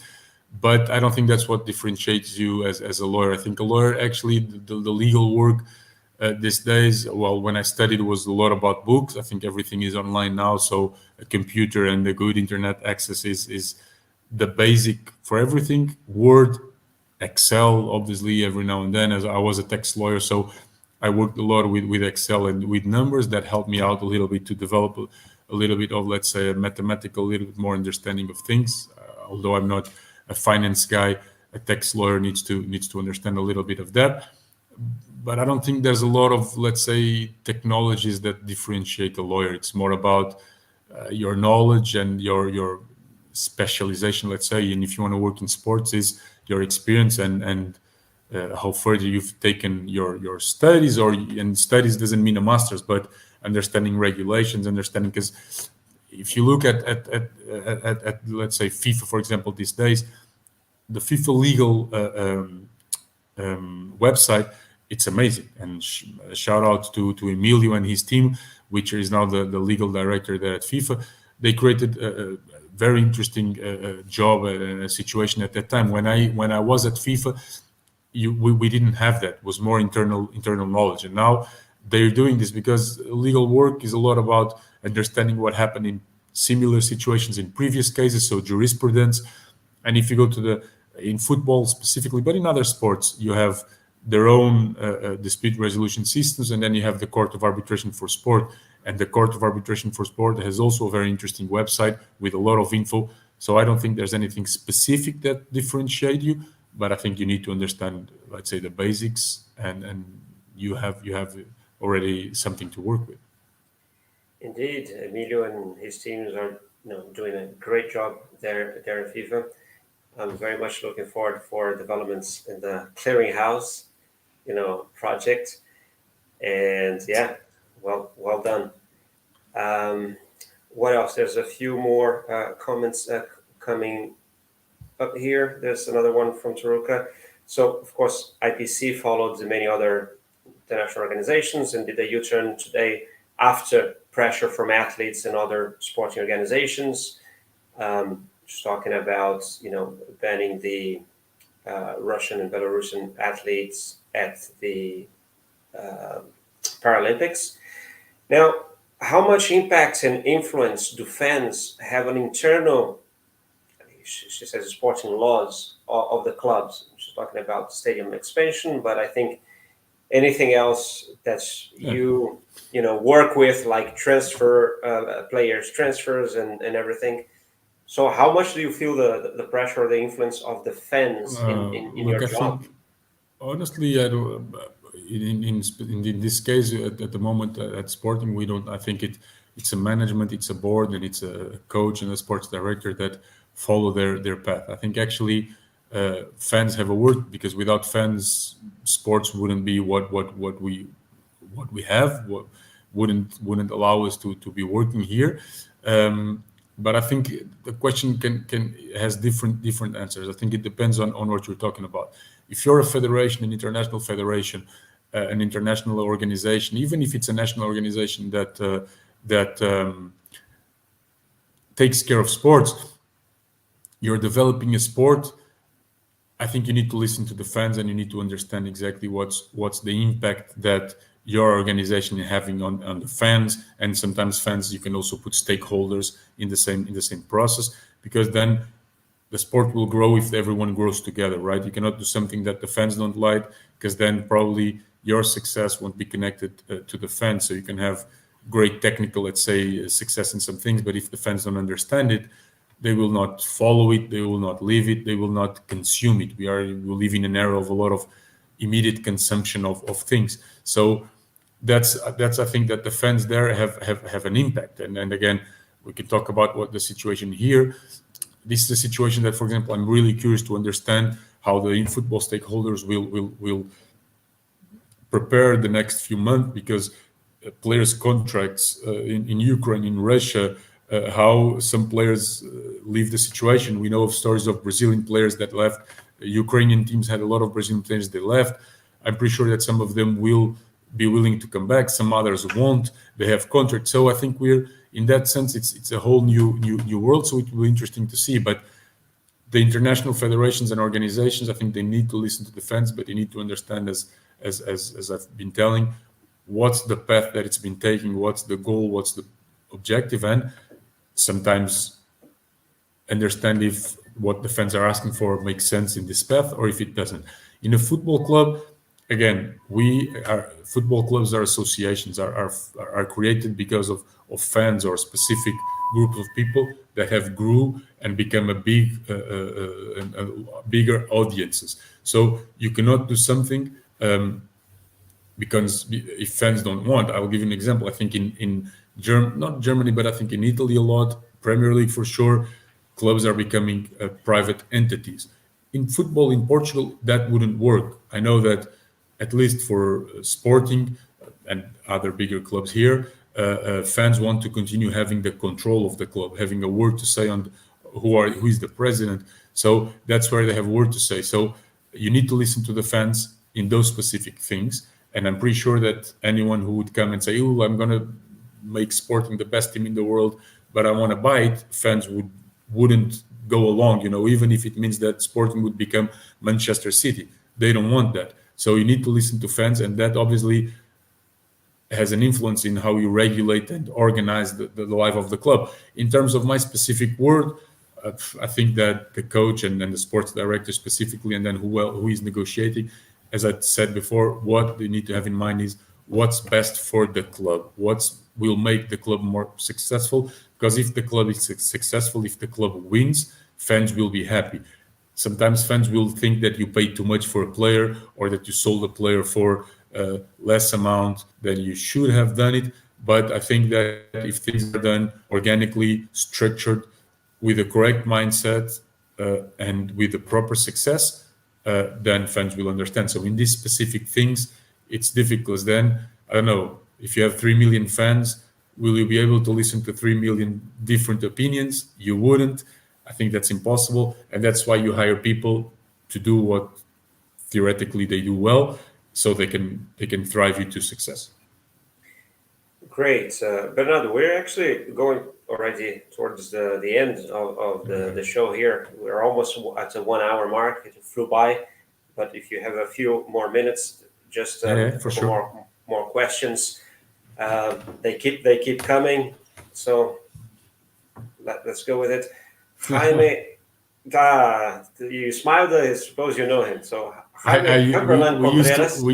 But I don't think that's what differentiates you as a lawyer. I think a lawyer, actually, the legal work these days, well, when I studied, it was a lot about books. I think everything is online now. So a computer and a good internet access is the basic for everything. Word, Excel, obviously, every now and then, as I was a tax lawyer. So I worked a lot with Excel and with numbers. That helped me out a little bit to develop a little bit of, let's say, a mathematical, little bit more understanding of things. Although I'm not a finance guy, a tax lawyer needs to understand a little bit of that. But I don't think there's a lot of, let's say, technologies that differentiate a lawyer. It's more about your knowledge and your specialization, let's say. And if you want to work in sports, is your experience and how further you've taken your studies, and studies doesn't mean a master's, but understanding regulations, because if you look at let's say FIFA, for example, these days, the FIFA legal website, it's amazing. And shout out to Emilio and his team, which is now the legal director there at FIFA. They created a very interesting job and a situation at that time. When I was at FIFA, we didn't have that. It was more internal knowledge. And now they're doing this because legal work is a lot about understanding what happened in similar situations in previous cases, so jurisprudence. And if you go to in football specifically, but in other sports, you have their own dispute resolution systems, and then you have the Court of Arbitration for Sport. And the Court of Arbitration for Sport has also a very interesting website with a lot of info. So I don't think there's anything specific that differentiate you, but I think you need to understand, let's say, the basics, and you have already something to work with. Indeed, Emilio and his teams are doing a great job there at FIFA. I'm very much looking forward for developments in the clearinghouse, project. And yeah, well done. What else? There's a few more comments coming up here. There's another one from Taruka. So, of course, IPC followed the many other international organizations and did a U-turn today after pressure from athletes and other sporting organizations. Just talking about, banning the Russian and Belarusian athletes at the Paralympics. Now, how much impact and influence do fans have on internal, she says, sporting laws of the clubs? She's talking about stadium expansion, but I think anything else that you work with, like players transfers and everything. So how much do you feel the pressure or the influence of the fans in your job? Honestly, I don't. In this case, at the moment at Sporting, we don't. I think it's a management, it's a board, and it's a coach and a sports director that follow their path. I think actually fans have a word, because without fans, sports wouldn't be what we have. Wouldn't allow us to be working here. But I think the question has different answers. I think it depends on what you're talking about. If you're a federation, an international federation, an international organization, even if it's a national organization that takes care of sports, you're developing a sport. I think you need to listen to the fans, and you need to understand exactly what's the impact that your organization is having on the fans. And sometimes fans, you can also put stakeholders in the same process, because then the sport will grow if everyone grows together, right? You cannot do something that the fans don't like, because then probably your success won't be connected to the fans. So you can have great technical, let's say, success in some things, but if the fans don't understand it, they will not follow it, they will not live it, they will not consume it. We live in an era of a lot of immediate consumption of things. So that's I think that the fans there have an impact. And again, we can talk about what the situation here. This is a situation that, for example, I'm really curious to understand how the football stakeholders will prepare the next few months, because players' contracts in Ukraine, in Russia, how some players leave the situation. We know of stories of Brazilian players that left. Ukrainian teams had a lot of Brazilian players that left. I'm pretty sure that some of them will be willing to come back. Some others won't. They have contracts. So I think we're, in that sense, it's a whole new world. So it will be interesting to see. But the international federations and organizations, I think they need to listen to the fans, but they need to understand, as I've been telling, what's the path that it's been taking, what's the goal, what's the objective, and sometimes understand if what the fans are asking for makes sense in this path or if it doesn't. In a football club, again, football clubs are associations, are created because of fans or specific group of people that have grew and become a bigger audiences. So you cannot do something because if fans don't want. I will give you an example. I think in not Germany, but I think in Italy a lot, Premier League for sure, clubs are becoming private entities. In football in Portugal, that wouldn't work. I know that at least for Sporting and other bigger clubs here, fans want to continue having the control of the club, having a word to say on who is the president. So that's where they have a word to say. So you need to listen to the fans in those specific things. And I'm pretty sure that anyone who would come and say, "Oh, I'm going to make Sporting the best team in the world, but I want to buy it," fans wouldn't go along, even if it means that Sporting would become Manchester City. They don't want that. So you need to listen to fans, and that obviously has an influence in how you regulate and organize the life of the club. In terms of my specific word, I think that the coach and the sports director specifically, and then who is negotiating, as I said before, what they need to have in mind is what's best for the club, what will make the club more successful. Because if the club is successful, if the club wins, fans will be happy. Sometimes fans will think that you paid too much for a player, or that you sold a player for less amount than you should have done it. But I think that if things are done organically, structured, with the correct mindset, and with the proper success, then fans will understand. So in these specific things, it's difficult. Then, I don't know, if you have 3 million fans, will you be able to listen to 3 million different opinions? You wouldn't. I think that's impossible. And that's why you hire people to do what theoretically they do well, so they can thrive you to success. Great. Bernardo, we're actually going already towards the end of the show here. We're almost at the 1 hour mark. It flew by. But if you have a few more minutes, just for sure. more questions. They keep coming. So let's go with it. Jaime, you smiled. I suppose you know him. So Jaime, we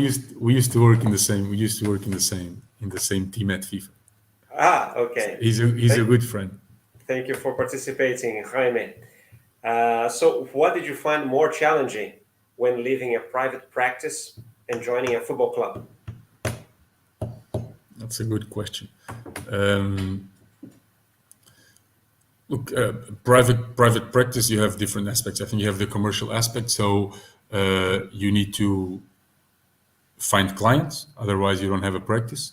used to work in the same. We used to work in the same team at FIFA. Okay. He's a good friend. Thank you for participating, Jaime. So what did you find more challenging when leaving a private practice and joining a football club? That's a good question. Look, private practice, you have different aspects. I think you have the commercial aspect. So you need to find clients, otherwise you don't have a practice.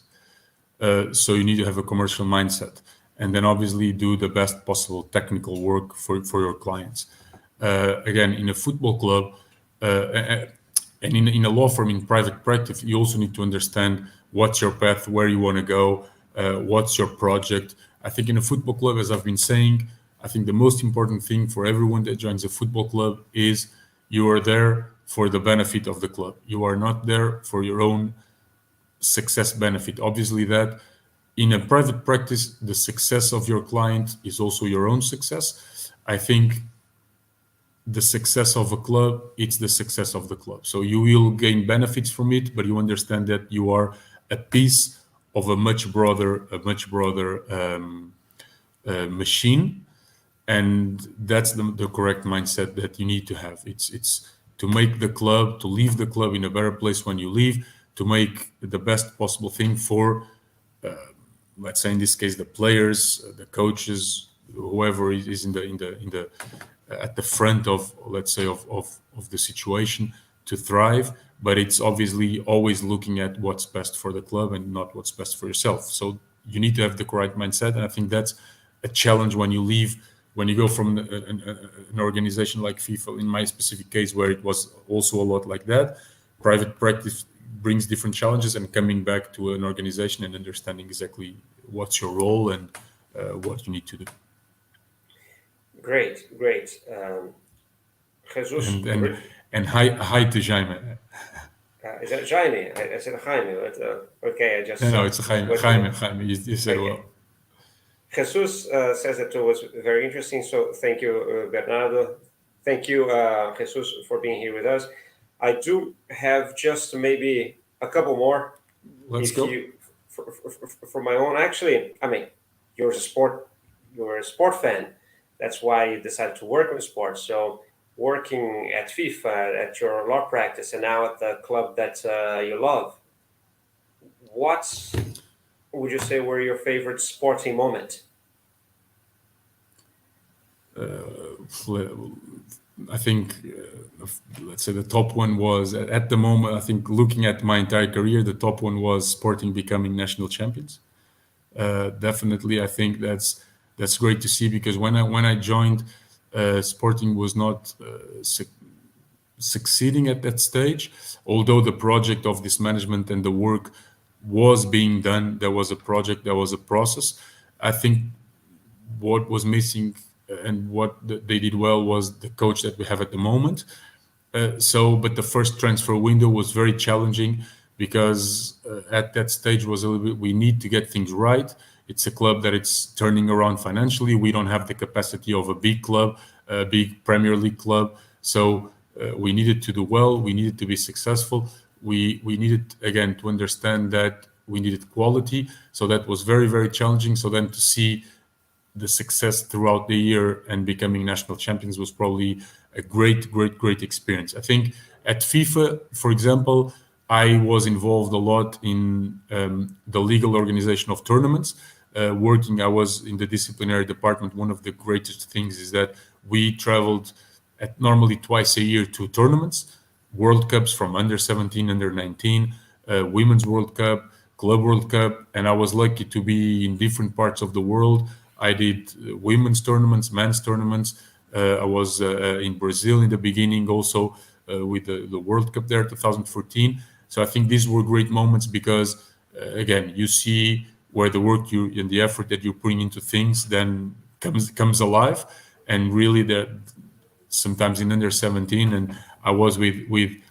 So you need to have a commercial mindset, and then obviously do the best possible technical work for your clients. Again, in a football club and in a law firm, in private practice, you also need to understand what's your path, where you want to go, what's your project. I think in a football club, as I've been saying, I think the most important thing for everyone that joins a football club is you are there for the benefit of the club. You are not there for your own success benefit. Obviously, that in a private practice, the success of your client is also your own success. I think the success of a club, it's the success of the club. So you will gain benefits from it, but you understand that you are a piece of a much broader machine, and that's the correct mindset that you need to have. It's to make the club, to leave the club in a better place when you leave, to make the best possible thing for, let's say in this case, the players, the coaches, whoever is in the at the front of, let's say, of the situation, to thrive. But it's obviously always looking at what's best for the club and not what's best for yourself. So you need to have the correct mindset, and I think that's a challenge when you leave, when you go from an organization like FIFA, in my specific case, where it was also a lot like that. Private practice brings different challenges, and coming back to an organization and understanding exactly what's your role and what you need to do. Great. Jesus. And hi to Jaime. Is that Jaime? I said Jaime. But, okay, I just... No, it's Jaime. You said okay. Well. Jesus says that it was very interesting. So thank you, Bernardo. Thank you, Jesus, for being here with us. I do have just maybe a couple more. Let's go. For my own, actually, I mean, you're a sport fan. That's why you decided to work with sports. So working at FIFA, at your law practice, and now at the club that you love, what would you say were your favorite sporting moment? I think, let's say the top one was, at the moment, I think looking at my entire career, the top one was Sporting becoming national champions. Definitely, I think that's great to see, because when I joined, Sporting was not succeeding at that stage. Although the project of this management and the work was being done, there was a project, there was a process. I think what was missing and what they did well was the coach that we have at the moment. But the first transfer window was very challenging, because at that stage was a little bit, we need to get things right. It's a club that it's turning around financially. We don't have the capacity of a big club, a big Premier League club. So we needed to do well. We needed to be successful. We needed, again, to understand that we needed quality. So that was very, very challenging. So then to see the success throughout the year and becoming national champions was probably a great experience. I think at FIFA, for example, I was involved a lot in the legal organization of tournaments. I was in the disciplinary department. One of the greatest things is that we traveled normally twice a year to tournaments, World Cups from under 17, under 19, Women's World Cup, Club World Cup, and I was lucky to be in different parts of the world. I did women's tournaments, men's tournaments. I was in Brazil in the beginning also with the World Cup there, 2014. So I think these were great moments because, again, you see where the work and the effort that you're putting into things then comes alive. And really that sometimes in under 17, and I was with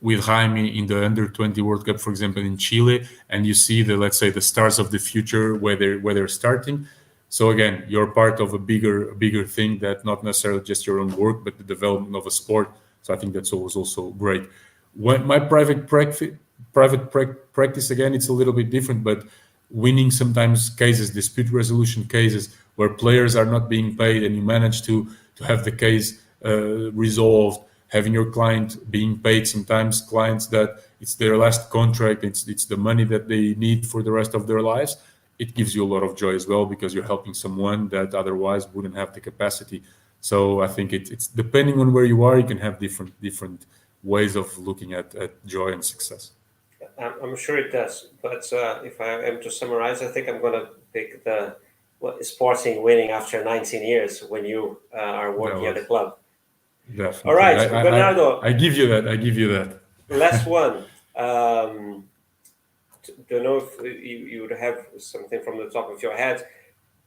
Jaime in the under 20 World Cup, for example, in Chile, and you see let's say the stars of the future where they're starting. So again, you're part of a bigger thing that not necessarily just your own work, but the development of a sport. So I think that's always also great. When my private practice, again, it's a little bit different, but winning sometimes cases, dispute resolution cases where players are not being paid and you manage to have the case resolved, having your client being paid, sometimes clients that it's their last contract, it's the money that they need for the rest of their lives. It gives you a lot of joy as well because you're helping someone that otherwise wouldn't have the capacity. So I think it's depending on where you are, you can have different ways of looking at joy and success. I'm sure it does. But if I am to summarize, I think I'm going to pick the Sporting winning after 19 years when you are working at the club. Definitely. All right, Bernardo. I give you that. Last one. Don't know if you would have something from the top of your head,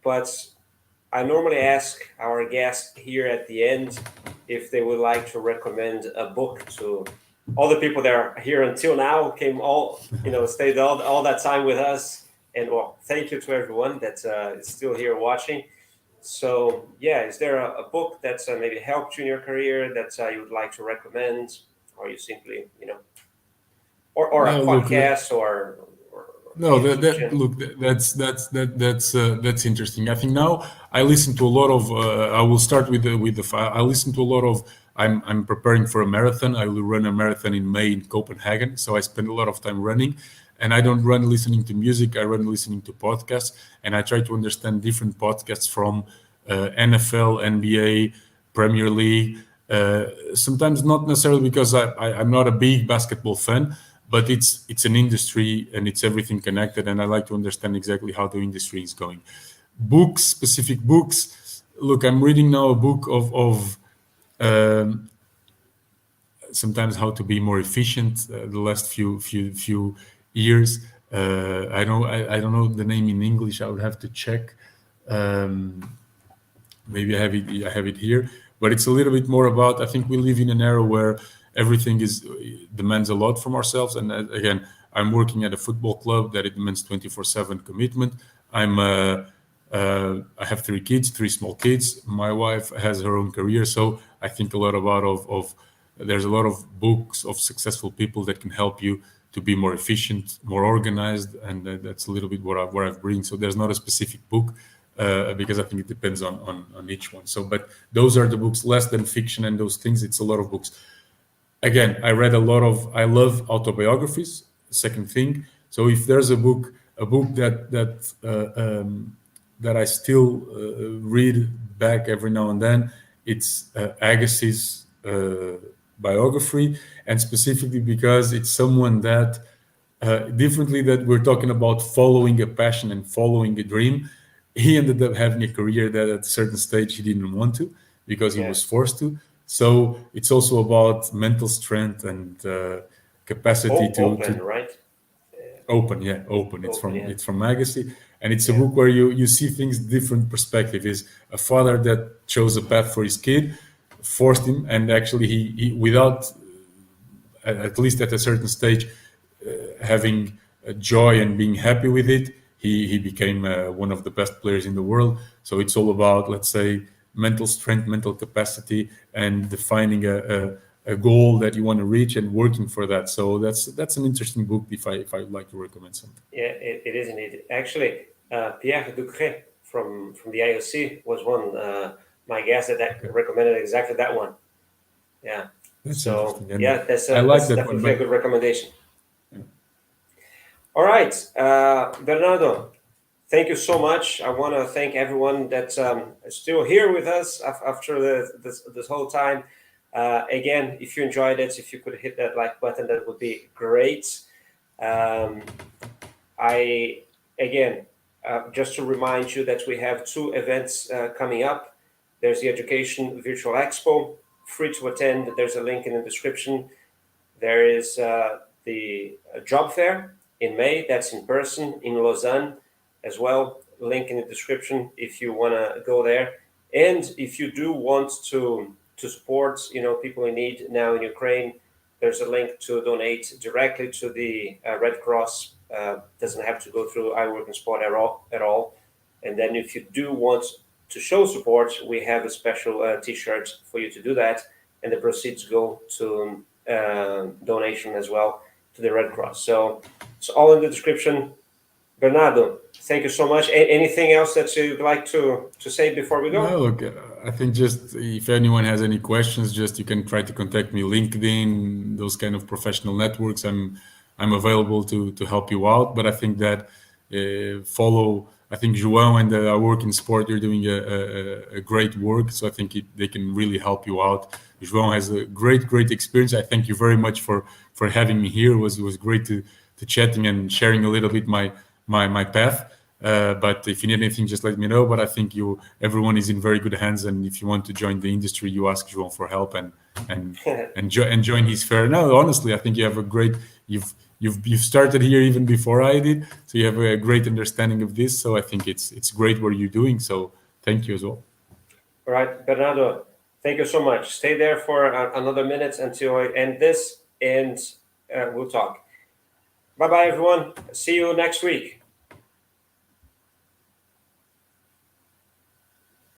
but I normally ask our guests here at the end if they would like to recommend a book to all the people that are here until now, stayed all that time with us. And well, thank you to everyone that is still here watching. So yeah, is there a book that's maybe helped you in your career that you would like to recommend, or you simply, or a podcast or no, that's interesting. I think now I listen to a lot of. I will start with I listen to a lot of. I'm preparing for a marathon. I will run a marathon in May in Copenhagen, so I spend a lot of time running. And I don't run listening to music. I run listening to podcasts, and I try to understand different podcasts from NFL, NBA, Premier League. Sometimes not necessarily because I'm not a big basketball fan. But it's an industry and it's everything connected, and I like to understand exactly how the industry is going. Specific books. Look, I'm reading now a book of sometimes how to be more efficient. The last few years. I don't know the name in English. I would have to check. Maybe I have it here, but it's a little bit more about. I think we live in an era where everything demands a lot from ourselves, and again, I'm working at a football club that it demands 24/7 commitment. I have three small kids. My wife has her own career, so I think a lot about there's a lot of books of successful people that can help you to be more efficient, more organized, and that's a little bit where I've bring. So there's not a specific book because I think it depends on each one. So, but those are the books, less than fiction and those things. It's a lot of books. Again, I love autobiographies. Second thing. So if there's a book that I still read back every now and then, it's Agassiz biography, and specifically because it's someone that differently that we're talking about following a passion and following a dream. He ended up having a career that at a certain stage he didn't want to because he was forced to. So it's also about mental strength and capacity open, right? Open. It's from Agassi, and it's a book where you see things different perspective. Is a father that chose a path for his kid, forced him, and actually he without at least at a certain stage having joy and being happy with it, he became one of the best players in the world. So it's all about, let's say, mental strength, mental capacity, and defining a goal that you want to reach and working for that. So that's an interesting book if I would like to recommend something. Yeah, it is indeed. Actually, Pierre Ducret from the IOC was one my guest that recommended exactly that one. Yeah. That's so interesting. And yeah, that's I like that definitely one, a good recommendation. All right, Bernardo, thank you so much. I want to thank everyone that's still here with us after this whole time. Again, if you enjoyed it, if you could hit that like button, that would be great. Just to remind you that we have two events coming up. There's the Education Virtual Expo, free to attend. There's a link in the description. There is the job fair in May. That's in person in Lausanne as well. Link in the description if you want to go there. And if you do want to support, people in need now in Ukraine, there's a link to donate directly to the Red Cross. Doesn't have to go through iWorkinSport at all. And then if you do want to show support, we have a special T-shirt for you to do that, and the proceeds go to donation as well to the Red Cross. So it's all in the description. Bernardo, thank you so much. Anything else that you'd like to say before we go? No, look, I think just if anyone has any questions, just you can try to contact me, LinkedIn, those kind of professional networks. I'm available to help you out. But I think that follow. I think João and iWorkinSport, you're doing a great work. So I think they can really help you out. João has a great experience. I thank you very much for having me here. It was great to chatting and sharing a little bit my path. But if you need anything, just let me know. But I think everyone is in very good hands. And if you want to join the industry, you ask João for help and join his fair. No, honestly, I think you have a great. You've started here even before I did, so you have a great understanding of this. So I think it's great what you're doing. So thank you as well. All right, Bernardo, thank you so much. Stay there for another minute until I end this, and we'll talk. Bye-bye, everyone. See you next week.